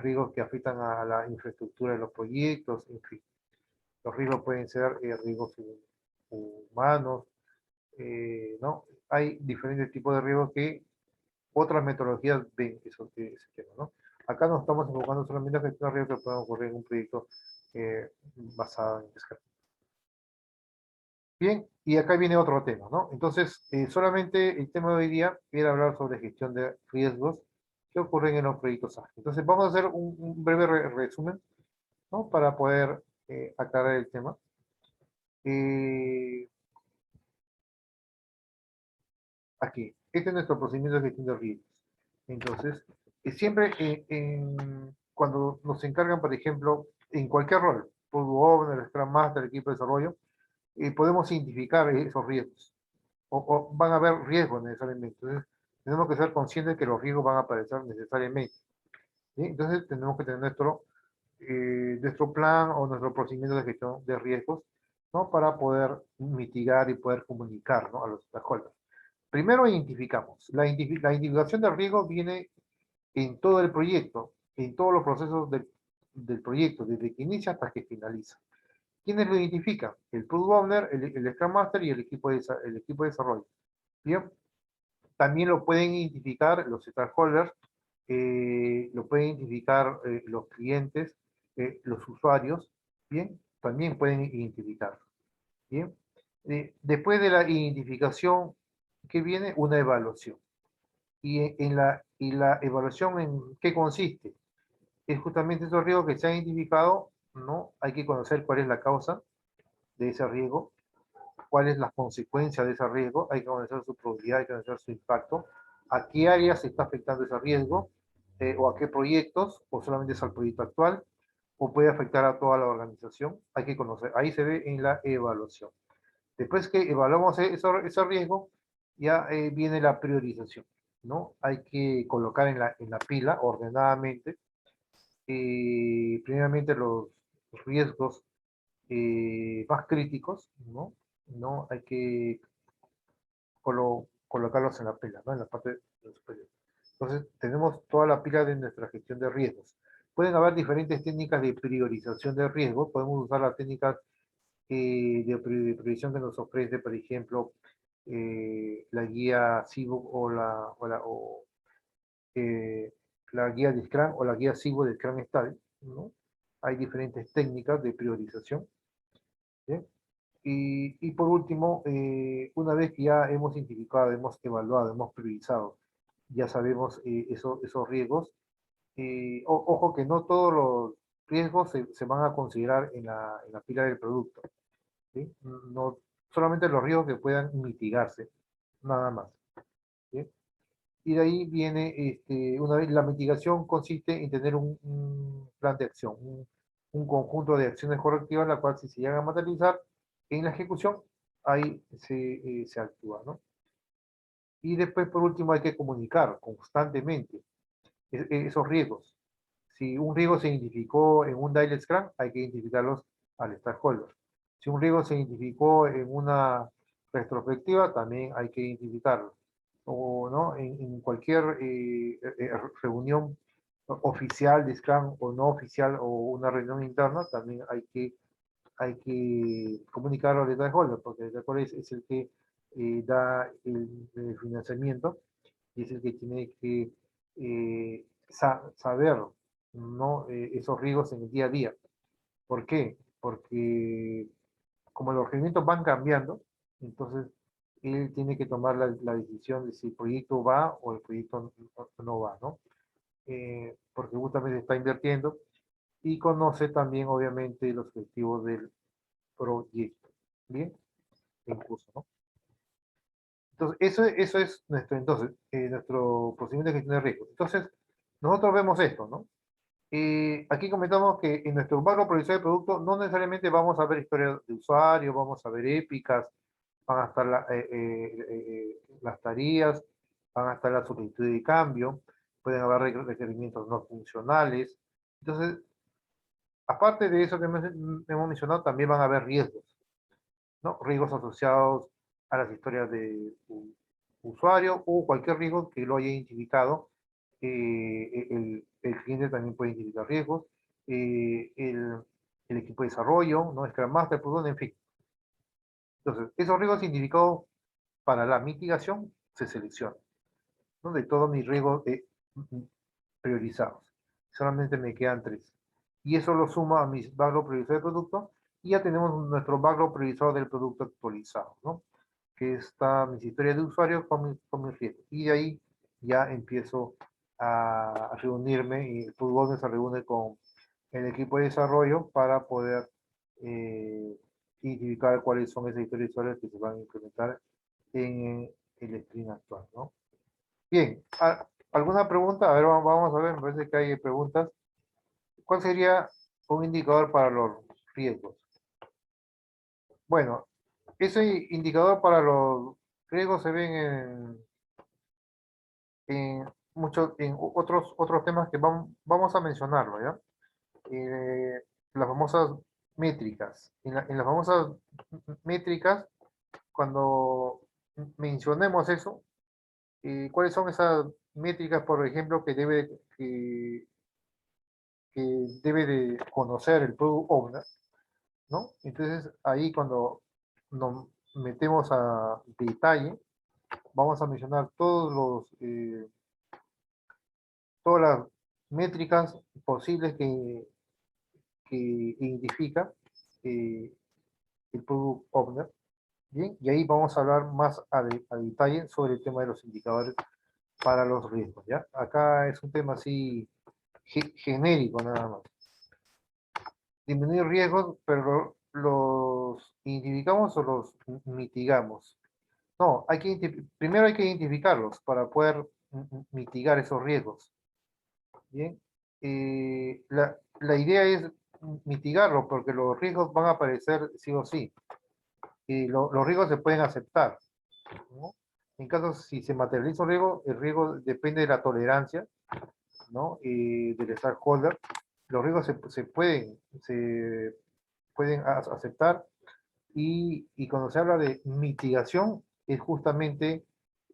Speaker 1: riesgos que afectan a la infraestructura de los proyectos, en fin. Los riesgos pueden ser riesgos humanos, ¿no? Hay diferentes tipos de riesgos que otras metodologías ven ese tema, ¿no? Acá nos estamos enfocando solamente en gestión de riesgos que pueden ocurrir en un proyecto basado en Scrum. Bien, y acá viene otro tema, ¿no? Entonces, solamente el tema de hoy día era hablar sobre gestión de riesgos que ocurren en los proyectos ágiles. Entonces, vamos a hacer un breve resumen, ¿no? Para poder aclarar el tema. Aquí, este es nuestro procedimiento de gestión de riesgos. Entonces, siempre cuando nos encargan, por ejemplo, en cualquier rol, Product Owner, Scrum Master, equipo de desarrollo, podemos identificar esos riesgos. O van a haber riesgos necesariamente. Entonces, tenemos que ser conscientes de que los riesgos van a aparecer necesariamente. ¿Sí? Entonces, tenemos que tener nuestro plan o nuestro procedimiento de gestión de riesgos, ¿no? Para poder mitigar y poder comunicar, ¿no? A los stakeholders. Primero identificamos. La identificación de riesgo viene en todo el proyecto, en todos los procesos del proyecto, desde que inicia hasta que finaliza. ¿Quiénes lo identifican? El Product Owner, el Scrum Master y el equipo de desarrollo. Bien, también lo pueden identificar los stakeholders, lo pueden identificar los clientes, los usuarios, bien, también pueden identificar. Bien, después de la identificación, ¿qué viene? Una evaluación. ¿Y la evaluación en qué consiste? Es justamente esos riesgos que se han identificado, ¿no? Hay que conocer cuál es la causa de ese riesgo, cuáles las consecuencias de ese riesgo, hay que conocer su probabilidad, hay que conocer su impacto, a qué áreas se está afectando ese riesgo, o a qué proyectos, o solamente es al proyecto actual, o puede afectar a toda la organización, hay que conocer, ahí se ve en la evaluación. Después que evaluamos ese riesgo, ya viene la priorización, ¿no? Hay que colocar en la pila ordenadamente, primeramente los riesgos más críticos, ¿no? ¿No? Hay que colocarlos en la pila, ¿no? En la parte superior. Entonces, tenemos toda la pila de nuestra gestión de riesgos. Pueden haber diferentes técnicas de priorización de riesgo. Podemos usar las técnicas de priorización que nos ofrece, por ejemplo, la guía CIVO eh, la guía de Scrum o la guía CIVO de Scrum Style, ¿no? Hay diferentes técnicas de priorización. ¿Sí? Y por último, una vez que ya hemos identificado, hemos evaluado, hemos priorizado, ya sabemos esos riesgos, ojo que no todos los riesgos se van a considerar en la fila del producto. ¿Sí? No, solamente los riesgos que puedan mitigarse, nada más. ¿Sí? Y de ahí viene, una vez, la mitigación consiste en tener un plan de acción, un conjunto de acciones correctivas, la cual si se llegan a materializar en la ejecución, ahí se actúa, ¿no? Y después, por último, hay que comunicar constantemente esos riesgos. Si un riesgo se identificó en un Daily Scrum, hay que identificarlos al stakeholder. Si un riesgo se identificó en una retrospectiva, también hay que identificarlo. O ¿no? En cualquier reunión oficial de Scrum o no oficial o una reunión interna, también hay que comunicarlo al stakeholder, porque el stakeholder es el que da el financiamiento y es el que tiene que saber, ¿no? Esos riesgos en el día a día. ¿Por qué? Porque como los requerimientos van cambiando, entonces él tiene que tomar la decisión de si el proyecto va o el proyecto no va, ¿no? Porque justamente está invirtiendo y conoce también, obviamente, los objetivos del proyecto. ¿Bien? En curso, ¿no? Entonces, eso es nuestro procedimiento de gestión de riesgos. Entonces, nosotros vemos esto, ¿no? Aquí comentamos que en nuestro marco provisional de producto no necesariamente vamos a ver historias de usuario, vamos a ver épicas, van a estar las tareas, van a estar las solicitudes de cambio, pueden haber requerimientos no funcionales. Entonces, aparte de eso que hemos mencionado, también van a haber riesgos, ¿no? Riesgos asociados a las historias de usuario o cualquier riesgo que lo haya identificado. El cliente también puede identificar riesgos. eh, el, el equipo de desarrollo, ¿no? Scrum Master, Product, en fin. Entonces, esos riesgos identificados para la mitigación se seleccionan, ¿no? De todos mis riesgos priorizados. Solamente me quedan 3. Y eso lo suma a mis backlog priorizado de producto y ya tenemos nuestro backlog priorizado del producto actualizado, ¿no? Que está mis historias de usuario con mis riesgos. Y de ahí ya empiezo a reunirme y el product owner se reúne con el equipo de desarrollo para poder identificar cuáles son esas historias de usuarios que se van a implementar en el sprint actual, ¿no? Bien, ¿alguna pregunta? A ver, vamos a ver, me parece que hay preguntas. ¿Cuál sería un indicador para los riesgos? Bueno, ese indicador para los riesgos se ven en otros temas que vamos a mencionarlo, ¿ya? Las famosas métricas. En las famosas métricas, cuando mencionemos eso, ¿cuáles son esas métricas, por ejemplo, que debe de conocer el product owner, ¿no? Entonces, ahí cuando nos metemos a detalle, vamos a mencionar todas las métricas posibles que identifica eh, el product owner, ¿bien? Y ahí vamos a hablar más a detalle sobre el tema de los indicadores para los riesgos, ¿ya? Acá es un tema así genérico nada más. Disminuir riesgos, pero los identificamos o los mitigamos. No, primero hay que identificarlos para poder mitigar esos riesgos. Bien. La idea es mitigarlo porque los riesgos van a aparecer sí o sí. Y los riesgos se pueden aceptar, ¿no? En caso, si se materializa un riesgo, el riesgo depende de la tolerancia, ¿no? Del stakeholder. Los riesgos se pueden aceptar y cuando se habla de mitigación es justamente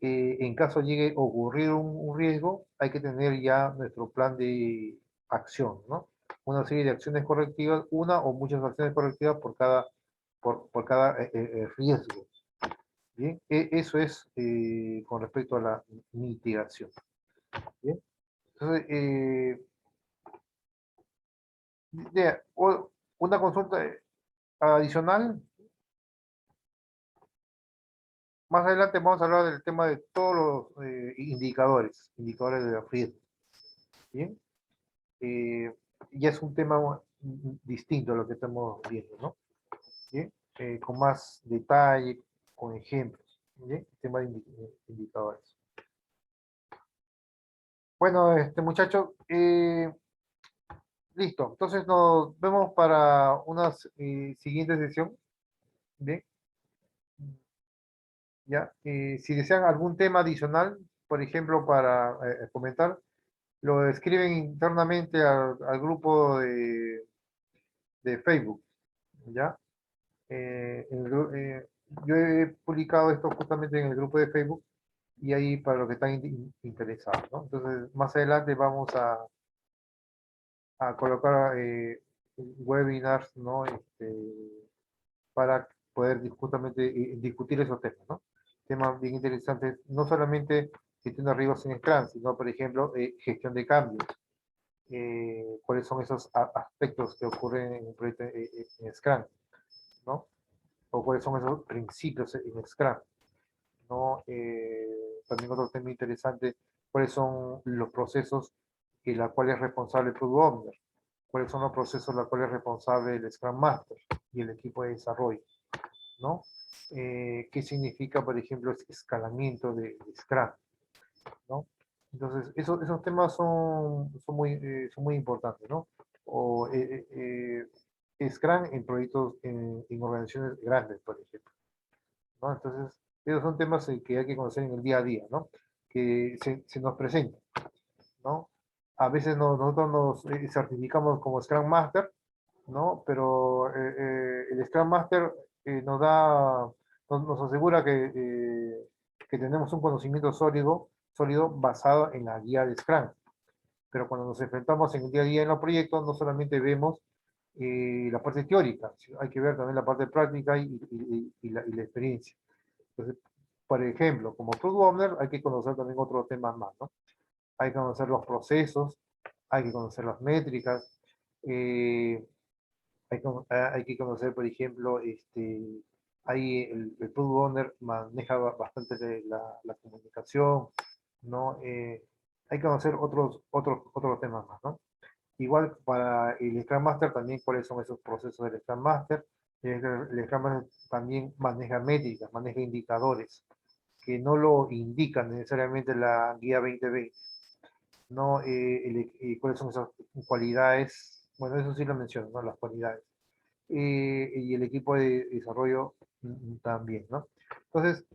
Speaker 1: en caso llegue a ocurrir un riesgo, hay que tener ya nuestro plan de acción, ¿no? Una serie de acciones correctivas, una o muchas acciones correctivas por cada riesgo. Bien, eso es con respecto a la mitigación. Bien, entonces, una consulta adicional. Más adelante vamos a hablar del tema de todos los indicadores de riesgo. Bien, eh, ya es un tema distinto a lo que estamos viendo, ¿no? Bien, con más detalle, con ejemplos. Bien, tema de indicadores. Bueno, muchachos, listo. Entonces nos vemos para una siguiente sesión. Bien, ya. Si desean algún tema adicional, por ejemplo, para comentar, lo escriben internamente al grupo de Facebook, ¿ya? Yo he publicado esto justamente en el grupo de Facebook y ahí para los que están interesados, ¿no? Entonces, más adelante vamos a colocar webinars, ¿no? Para poder justamente discutir esos temas, ¿no? Temas bien interesantes, no solamente gestión de riesgos en Scrum, sino, por ejemplo, gestión de cambios. Cuáles son esos aspectos que ocurren en un proyecto en Scrum, ¿no? O cuáles son esos principios en Scrum, ¿no? También otro tema interesante, cuáles son los procesos en los cuales es responsable el Product Owner, cuáles son los procesos en los cuales es responsable el Scrum Master y el equipo de desarrollo, ¿no? ¿Qué significa, por ejemplo, el escalamiento de Scrum, ¿no? Entonces, esos temas son muy importantes, ¿no? O Scrum en proyectos, en organizaciones grandes, por ejemplo, ¿no? Entonces, esos son temas que hay que conocer en el día a día, ¿no? Que se nos presentan, ¿no? A veces nosotros nos certificamos como Scrum Master, ¿no? Pero el Scrum Master nos asegura que tenemos un conocimiento sólido basado en la guía de Scrum. Pero cuando nos enfrentamos en el día a día en los proyectos, no solamente vemos la parte teórica, sino hay que ver también la parte práctica y la experiencia. Entonces, por ejemplo, como Product Owner hay que conocer también otros temas más, ¿no? Hay que conocer los procesos, hay que conocer las métricas, hay que conocer, por ejemplo, ahí el Product Owner maneja bastante la comunicación, ¿no? Hay que conocer otros temas más, ¿no? Igual para el Scrum Master también cuáles son esos procesos del Scrum Master. El Scrum Master también maneja métricas, maneja indicadores que no lo indican necesariamente la guía 2020, ¿no? Cuáles son esas cualidades, bueno, eso sí lo menciono, ¿no? Las cualidades. Y el equipo de desarrollo también, ¿no? Entonces,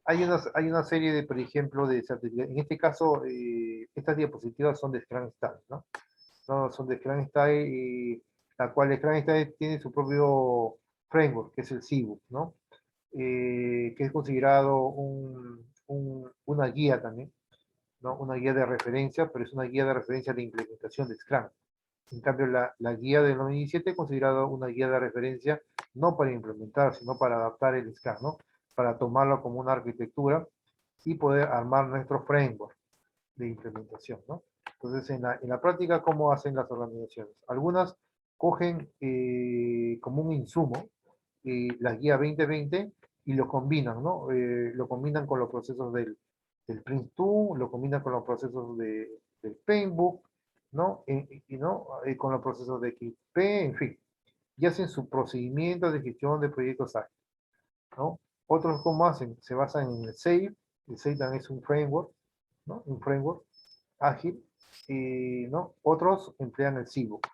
Speaker 1: hay una serie de, por ejemplo, de certificados. En este caso, estas diapositivas son de Scrum Style, ¿no? No, son de Scrum Style, la cual Scrum Style tiene su propio framework, que es el CBOK, ¿no? Que es considerado una guía también, ¿no? Una guía de referencia, pero es una guía de referencia de implementación de Scrum. En cambio, la guía del 2017 es considerada una guía de referencia no para implementar, sino para adaptar el Scrum, ¿no? Para tomarlo como una arquitectura y poder armar nuestro framework de implementación, ¿no? Entonces, en la práctica, ¿cómo hacen las organizaciones? Algunas cogen como un insumo la guía 2020 y lo combinan, ¿no? Lo combinan con los procesos del Prince2, lo combinan con los procesos del Paintbook, ¿no? ¿no? Con los procesos de XP, en fin. Y hacen su procedimiento de gestión de proyectos ágiles, ¿no? Otros, ¿cómo hacen? Se basan en el SAFe. El SAFe también es un framework, ¿no? Un framework ágil. Y, ¿no? Otros emplean el CBOK.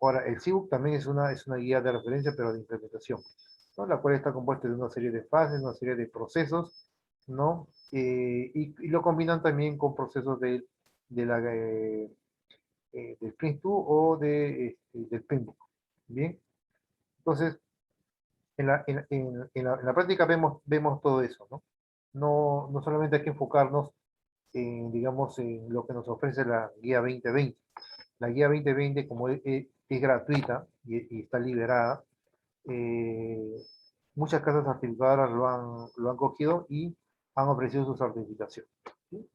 Speaker 1: Ahora, el CBOK también es una guía de referencia, pero de implementación, ¿no? La cual está compuesta de una serie de fases, una serie de procesos, ¿no? Y lo combinan también con procesos del Prince2 o del Pinbook. Bien, entonces, en la práctica vemos todo eso, ¿no? No solamente hay que enfocarnos en, digamos, en lo que nos ofrece la guía 2020. la guía 2020, como es gratuita y está liberada, eh, muchas casas certificadoras lo han cogido y han ofrecido su certificación. ¿Sí?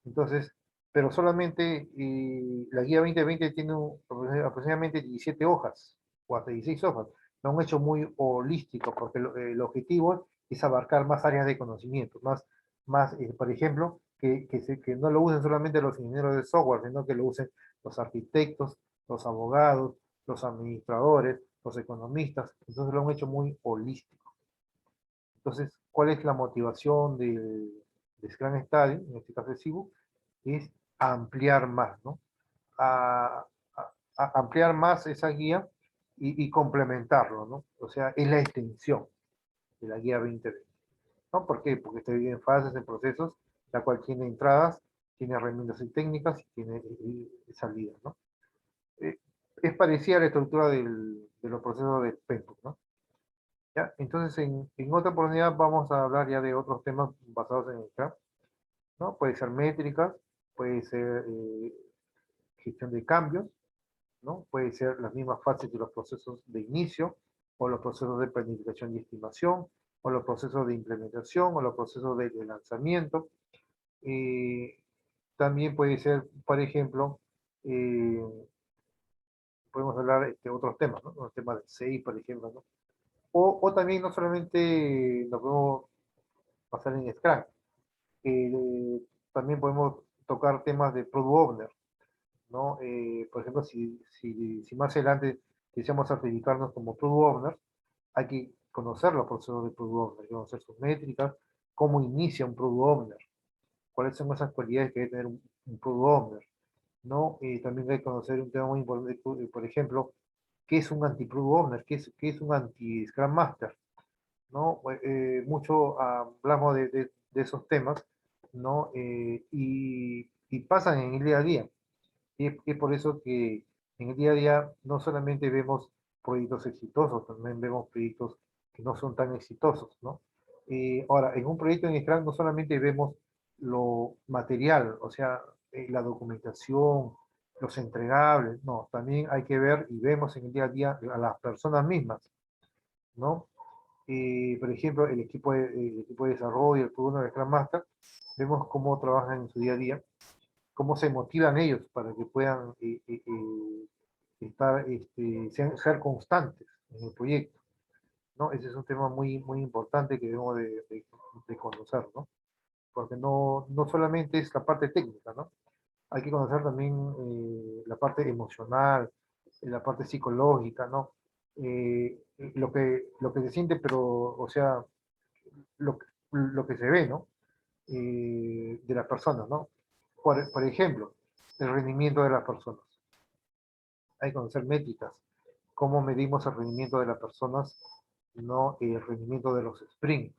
Speaker 1: Entonces, pero solamente la guía 2020 tiene aproximadamente 17 hojas o hasta 16 hojas. Lo han hecho muy holístico porque el objetivo es abarcar más áreas de conocimiento, por ejemplo, que no lo usen solamente los ingenieros de software, sino que lo usen los arquitectos, los abogados, los administradores, los economistas. Entonces lo han hecho muy holístico. Entonces, ¿cuál es la motivación de Scrum Study, en este caso de CIBU? Es ampliar más, ¿no? A, ampliar más esa guía y complementarlo, ¿no? O sea, es la extensión de la guía 2020, ¿no? ¿Por qué? Porque está dividida en fases, en procesos, la cual tiene entradas, tiene herramientas y técnicas y tiene salidas, ¿no? Eh, es parecida a la estructura de los procesos de PEMPO, ¿no? ¿Ya? Entonces, en otra oportunidad vamos a hablar ya de otros temas basados en el Scrum, ¿no? Puede ser métricas, puede ser gestión de cambios, ¿no? Puede ser las mismas fases de los procesos de inicio, o los procesos de planificación y estimación, o los procesos de implementación, o los procesos de lanzamiento. Eh, también puede ser, por ejemplo, eh, podemos hablar de otros temas, ¿no? Los temas de SEI, por ejemplo, ¿no? O también no solamente nos podemos pasar en Scrum, también podemos tocar temas de Product Owner, ¿no? Por ejemplo, si más adelante deseamos certificarnos como Product Owner, hay que conocer los procesos de Product Owner, conocer sus métricas, cómo inicia un Product Owner, cuáles son esas cualidades que debe tener un Product Owner, ¿no? También hay que conocer un tema muy importante, por ejemplo, ¿qué es un anti-Product Owner? ¿Qué es un anti-Scrum Master? ¿No? Mucho hablamos de esos temas, ¿no? Y pasan en el día a día. Y es por eso que en el día a día no solamente vemos proyectos exitosos, también vemos proyectos que no son tan exitosos, ¿no? Ahora, en un proyecto en Scrum no solamente vemos lo material, o sea, la documentación, los entregables, no, también hay que ver y vemos en el día a día a las personas mismas, ¿no? Por ejemplo, el equipo de desarrollo, el producto de Scrum Master, vemos cómo trabajan en su día a día, cómo se motivan ellos para que puedan estar, ser constantes en el proyecto, ¿no? Ese es un tema muy, muy importante que debemos de conocer, ¿no? Porque no solamente es la parte técnica, ¿no? Hay que conocer también la parte emocional, la parte psicológica, ¿no? Lo que se siente, pero, o sea, lo que se ve, ¿no? De las personas, ¿no? Por ejemplo, el rendimiento de las personas. Hay que conocer métricas. ¿Cómo medimos el rendimiento de las personas? No el rendimiento de los sprints,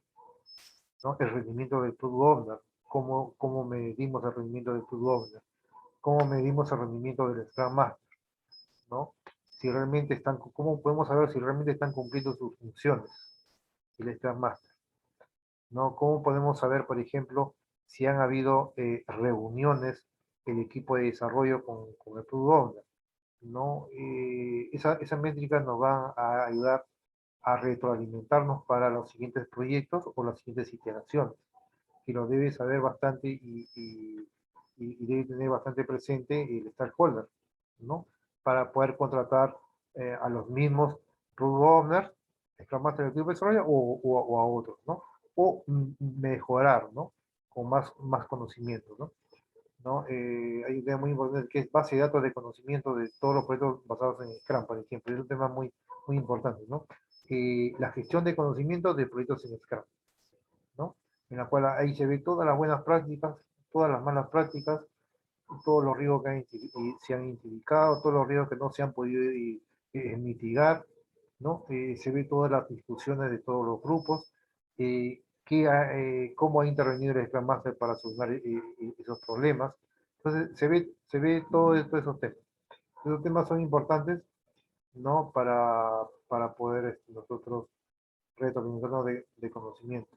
Speaker 1: ¿no? El rendimiento del Product Owner. ¿Cómo medimos el rendimiento del Product Owner? ¿Cómo medimos el rendimiento del Scrum Master? ¿No? Si realmente ¿cómo podemos saber si realmente están cumpliendo sus funciones el Scrum Master? ¿No? ¿Cómo podemos saber, por ejemplo, si han habido reuniones el equipo de desarrollo con el Product Owner? ¿No? Esas métricas nos van a ayudar a retroalimentarnos para los siguientes proyectos o las siguientes iteraciones, que lo debe saber bastante y debe tener bastante presente el stakeholder, ¿no? Para poder contratar a los mismos Product Owners, Scrum Master del equipo de desarrollo o a otros, ¿no? O mejorar, ¿no? Con más conocimiento, ¿no? ¿No? Hay un tema muy importante que es base de datos de conocimiento de todos los proyectos basados en Scrum, por ejemplo. Es un tema muy, muy importante, ¿no? La gestión de conocimiento de proyectos en Scrum, ¿no? En la cual ahí se ve todas las buenas prácticas, todas las malas prácticas, todos los riesgos que se han identificado, todos los riesgos que no se han podido mitigar, ¿no? Se ve todas las discusiones de todos los grupos, cómo ha intervenido el Scrum Master para solucionar esos problemas. Entonces, se ve todos esos temas. Esos temas son importantes, ¿no? Para poder nosotros retroalimentarnos de conocimiento,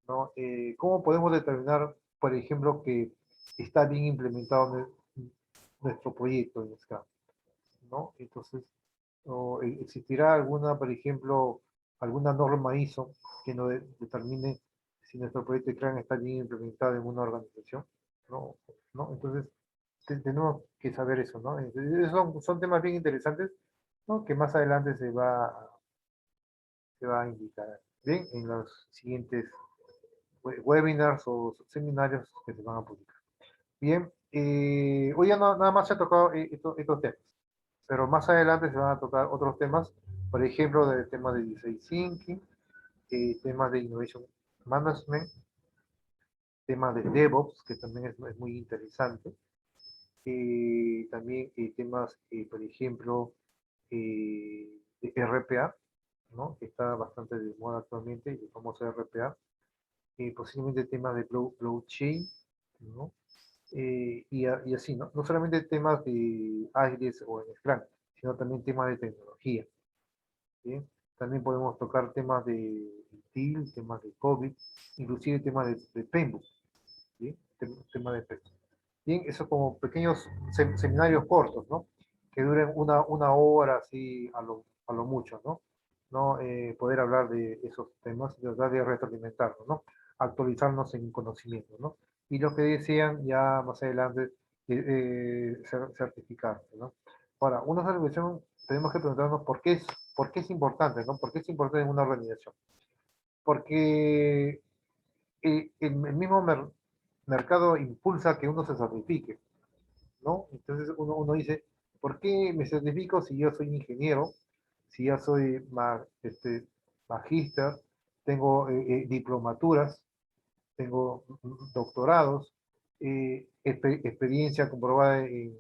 Speaker 1: ¿no? ¿Cómo podemos determinar, por ejemplo, que está bien implementado nuestro proyecto en Scrum, ¿no? Entonces, existirá alguna, por ejemplo, alguna norma ISO que nos determine si nuestro proyecto de Scrum está bien implementado en una organización, ¿no? ¿No? Entonces, tenemos que saber eso, ¿no? Son temas bien interesantes, ¿no? Que más adelante se va a indicar, bien, en los siguientes webinars o seminarios que se van a publicar. Bien, hoy ya nada más se ha tocado estos temas, pero más adelante se van a tocar otros temas, por ejemplo, del tema de design thinking, temas de innovation management, temas de DevOps, que también es muy interesante, también temas, por ejemplo, de RPA, ¿no? Que está bastante de moda actualmente, el famoso RPA, posiblemente temas de blockchain, ¿no? Y así, ¿no? No solamente temas de Agiles o en Scrum, sino también temas de tecnología, ¿bien? También podemos tocar temas de TIL, temas de COVID, inclusive temas de Penbook, ¿bien? Temas de Penbook. Bien, eso como pequeños seminarios cortos, ¿no? Que duren una hora, así, a lo mucho, ¿no? ¿No? Poder hablar de esos temas y tratar de retroalimentarnos, ¿no? Actualizarnos en conocimiento, ¿no? Y lo que desean ya más adelante, certificarse, ¿no? Ahora, una certificación tenemos que preguntarnos por qué es importante, ¿no? ¿Por qué es importante en una organización? Porque el mismo mercado impulsa que uno se certifique, ¿no? Entonces uno dice, ¿por qué me certifico si yo soy ingeniero, si ya soy magíster, tengo diplomaturas, tengo doctorados, experiencia comprobada en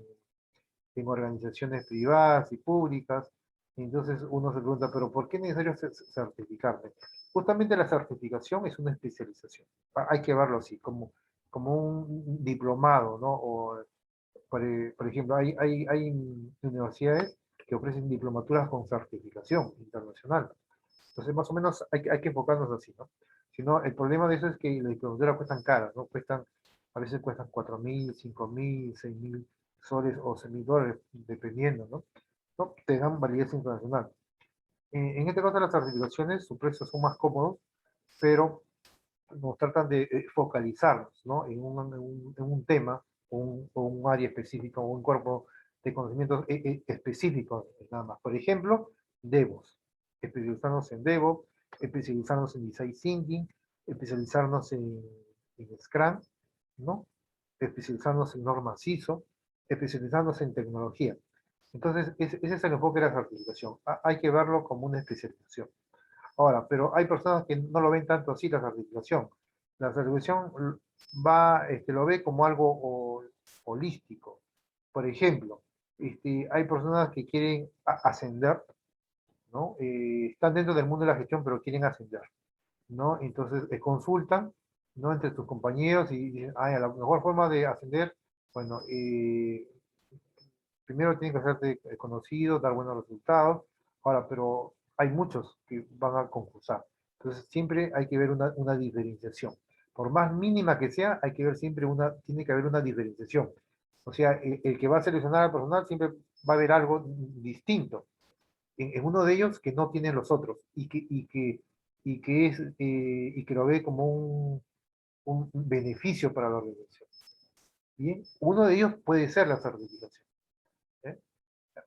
Speaker 1: organizaciones privadas y públicas? Entonces uno se pregunta, ¿pero por qué es necesario certificarme? Justamente la certificación es una especialización. Hay que verlo así, como un diplomado, ¿no? O, por ejemplo, hay universidades que ofrecen diplomaturas con certificación internacional. Entonces, más o menos hay que enfocarnos así, ¿no? Si no, el problema de eso es que las diplomaturas cuestan caras, ¿no? A veces cuestan 4.000, 5.000, 6.000 soles o 6.000 dólares, dependiendo, ¿no? ¿No? Te dan validez internacional. En este caso, las certificaciones, sus precios son más cómodos, pero nos tratan de focalizarnos, ¿no? En un tema o un área específica o un cuerpo de conocimientos específicos, nada más. Por ejemplo, DevOps, especializarnos en DevOps, especializarnos en Design Thinking, especializarnos en Scrum, ¿no? Especializarnos en normas ISO, especializarnos en tecnología. Entonces, ese es el enfoque de la certificación. Hay que verlo como una especialización. Ahora, pero hay personas que no lo ven tanto así la certificación. La certificación lo ve como algo holístico. Por ejemplo, hay personas que quieren ascender, ¿no? Están dentro del mundo de la gestión, pero quieren ascender, ¿no? Entonces consultan, ¿no? Entre sus compañeros y dicen, la mejor forma de ascender, bueno, primero tienen que hacerte conocido, dar buenos resultados. Ahora, pero hay muchos que van a concursar. Entonces, siempre hay que ver una diferenciación. Por más mínima que sea, hay que ver siempre tiene que haber una diferenciación. O sea, el que va a seleccionar al personal siempre va a haber algo distinto en uno de ellos que no tienen los otros y que lo ve como un beneficio para la organización. Bien, uno de ellos puede ser la certificación. ¿Eh?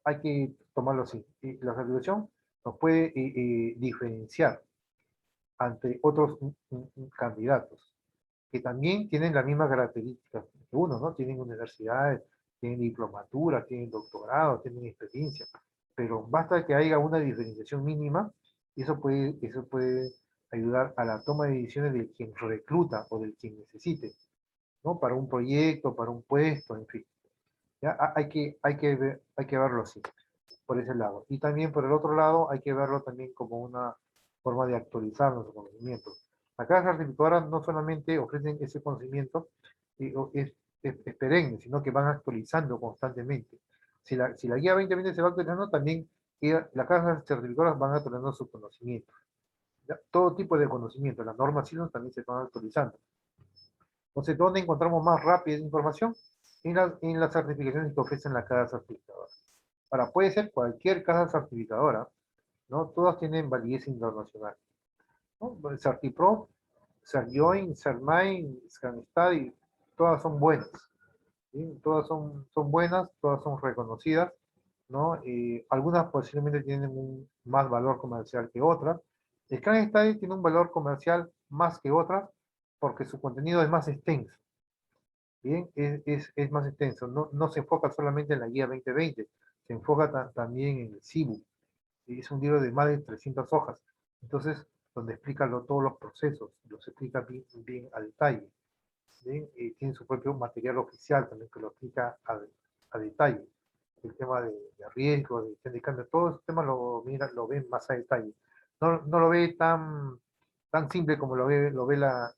Speaker 1: Hay que tomarlo así. La certificación nos puede diferenciar ante otros candidatos que también tienen las mismas características que uno, ¿no? Tienen universidades, tienen diplomatura, tienen doctorado, tienen experiencia, pero basta que haya una diferenciación mínima y eso puede ayudar a la toma de decisiones del quien recluta o del quien necesite, ¿no? Para un proyecto, para un puesto, en fin. ¿Ya? Hay que verlo así, por ese lado. Y también por el otro lado, hay que verlo también como una forma de actualizar nuestros conocimientos. Las casas certificadoras no solamente ofrecen ese conocimiento, es perenne, sino que van actualizando constantemente. Si la guía 2020 se va actualizando, también las casas certificadoras van actualizando sus conocimientos. ¿Ya? Todo tipo de conocimiento, las normas CISO también se van actualizando. Entonces, ¿dónde encontramos más rápida esa información? en las certificaciones que ofrecen la casa certificadora. Ahora, puede ser cualquier casa certificadora, ¿no? Todas tienen validez internacional, ¿no? Certipro, Certjoin, Cermain, Scanstudy, todas son buenas, ¿sí? Todas son buenas, todas son reconocidas, ¿no? Algunas posiblemente tienen un más valor comercial que otras. Scanstudy tiene un valor comercial más que otras porque su contenido es más extenso. Bien, es más extenso, no se enfoca solamente en la guía 2020, se enfoca también en el CIBU, es un libro de más de 300 hojas, entonces, donde explica todos los procesos, los explica bien a detalle, ¿bien? Tiene su propio material oficial también que lo explica a detalle, el tema de riesgo, de gestión de cambio, todo ese tema lo ven más a detalle, no lo ve tan simple como lo ve la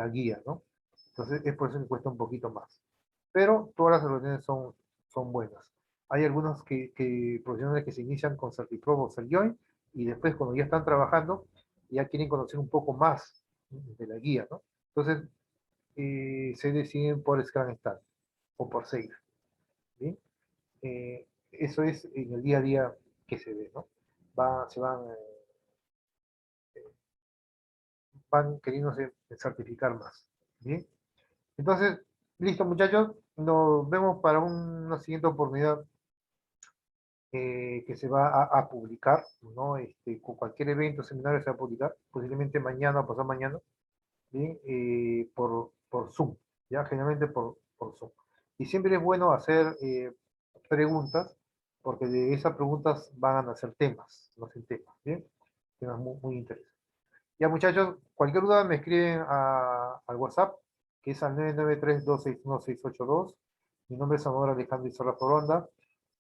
Speaker 1: guía, ¿no? Entonces es por eso que cuesta un poquito más. Pero todas las soluciones son buenas. Hay algunos profesionales que se inician con Certipro o Certjoin y después cuando ya están trabajando ya quieren conocer un poco más de la guía, ¿no? Entonces se deciden por Scrum o por Safe. ¿Sí? Eso es en el día a día que se ve, ¿no? Se van queriéndose certificar más. ¿Bien? Entonces, listo muchachos, nos vemos para una siguiente oportunidad que se va a publicar, ¿no? Con cualquier evento, seminario se va a publicar, posiblemente mañana o pasado mañana, ¿bien? Por Zoom, ¿ya? Generalmente por Zoom. Y siempre es bueno hacer preguntas, porque de esas preguntas van a nacer temas, no sé, temas, ¿bien? Temas muy interesantes. Ya muchachos, cualquier duda me escriben al WhatsApp, que es al 993-261-682. Mi nombre es Amador Alejandro Izarra Foronda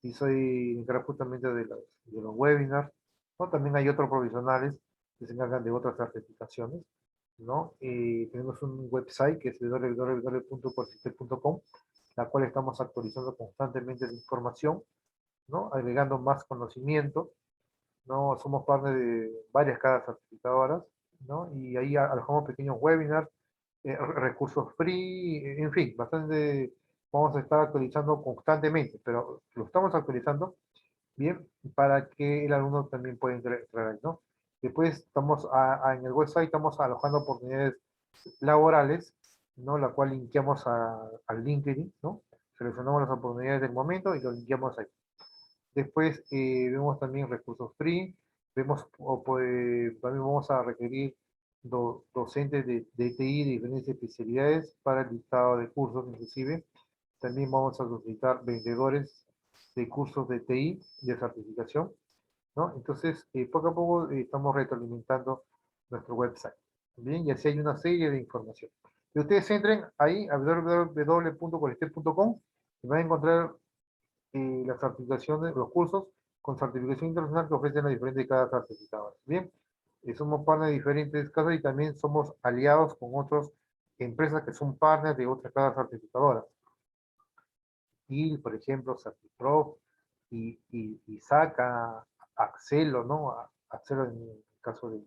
Speaker 1: y soy encargado justamente de los webinars, ¿no? También hay otros profesionales que se encargan de otras certificaciones, ¿no? Tenemos un website que es www.corsitec.com, la cual estamos actualizando constantemente la información, ¿no? Agregando más conocimiento, ¿no? Somos parte de varias casas certificadoras, ¿no? Y ahí alojamos pequeños webinars, recursos free, en fin, bastante, vamos a estar actualizando constantemente, pero lo estamos actualizando bien para que el alumno también pueda entrar ahí, ¿no? Después estamos en el website, estamos alojando oportunidades laborales, ¿no? La cual linkeamos al LinkedIn, ¿no? Seleccionamos las oportunidades del momento y lo linkeamos ahí. Después vemos también recursos free, también vamos a requerir docentes de TI de diferentes especialidades para el listado de cursos inclusive. También vamos a solicitar vendedores de cursos de TI de certificación, ¿no? Entonces, poco a poco estamos retroalimentando nuestro website. Bien, y así hay una serie de información. Y ustedes entren ahí a www.colestep.com y van a encontrar las certificaciones, los cursos con certificación internacional que ofrecen las diferentes casas certificadoras. Bien, somos partners de diferentes casas y también somos aliados con otras empresas que son partners de otras casas certificadoras. Y, por ejemplo, Certiprof y SACA, Accelo, ¿no? Accelo en el caso de,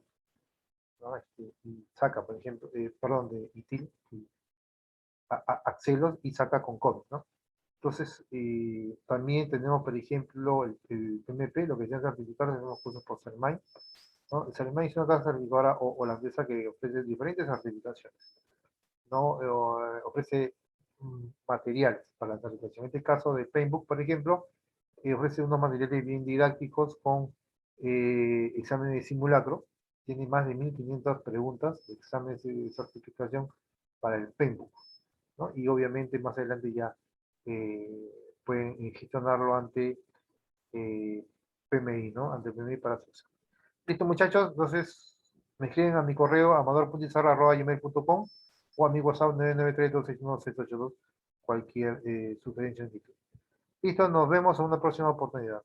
Speaker 1: ¿no? Y SACA, por ejemplo, perdón, de ITIL, Accelo y SACA con COVID, ¿no? Entonces, también tenemos, por ejemplo, el PMP, lo que se certificar, tenemos cursos por CERMAI, ¿no? CERMAI es una casa certificadora o la empresa que ofrece diferentes certificaciones, ¿no? Ofrece materiales para la certificación. En este caso de Paintbook, por ejemplo, ofrece unos materiales bien didácticos con exámenes de simulacro. Tiene más de 1500 preguntas de exámenes de certificación para el Paintbook, ¿no? Y obviamente más adelante ya eh, pueden gestionarlo ante PMI, ¿no? Ante PMI para su examen. Listo, muchachos. Entonces, me escriben a mi correo amador.izarra@gmail.com o a mi WhatsApp 993-261-682, cualquier sugerencia en YouTube. Listo, nos vemos en una próxima oportunidad.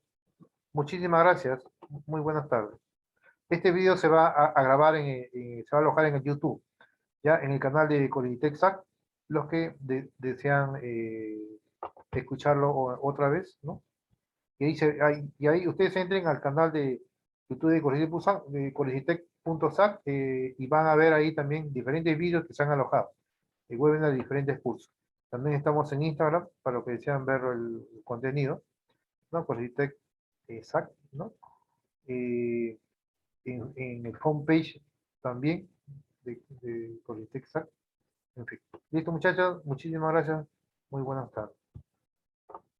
Speaker 1: Muchísimas gracias. Muy buenas tardes. Este video se va a grabar, se va a alojar en el YouTube, ya en el canal de Colitexac, los que desean escucharlo otra vez, ¿no? Y ahí ustedes entren al canal de YouTube de Colegitec.sac y van a ver ahí también diferentes vídeos que se han alojado, de webinars de diferentes cursos. También estamos en Instagram para los que desean ver el contenido, ¿no? Colitech exact, ¿no? Eh, en el homepage también de Colitech exact. En fin. Listo, muchachos. Muchísimas gracias. Muy buenas tardes.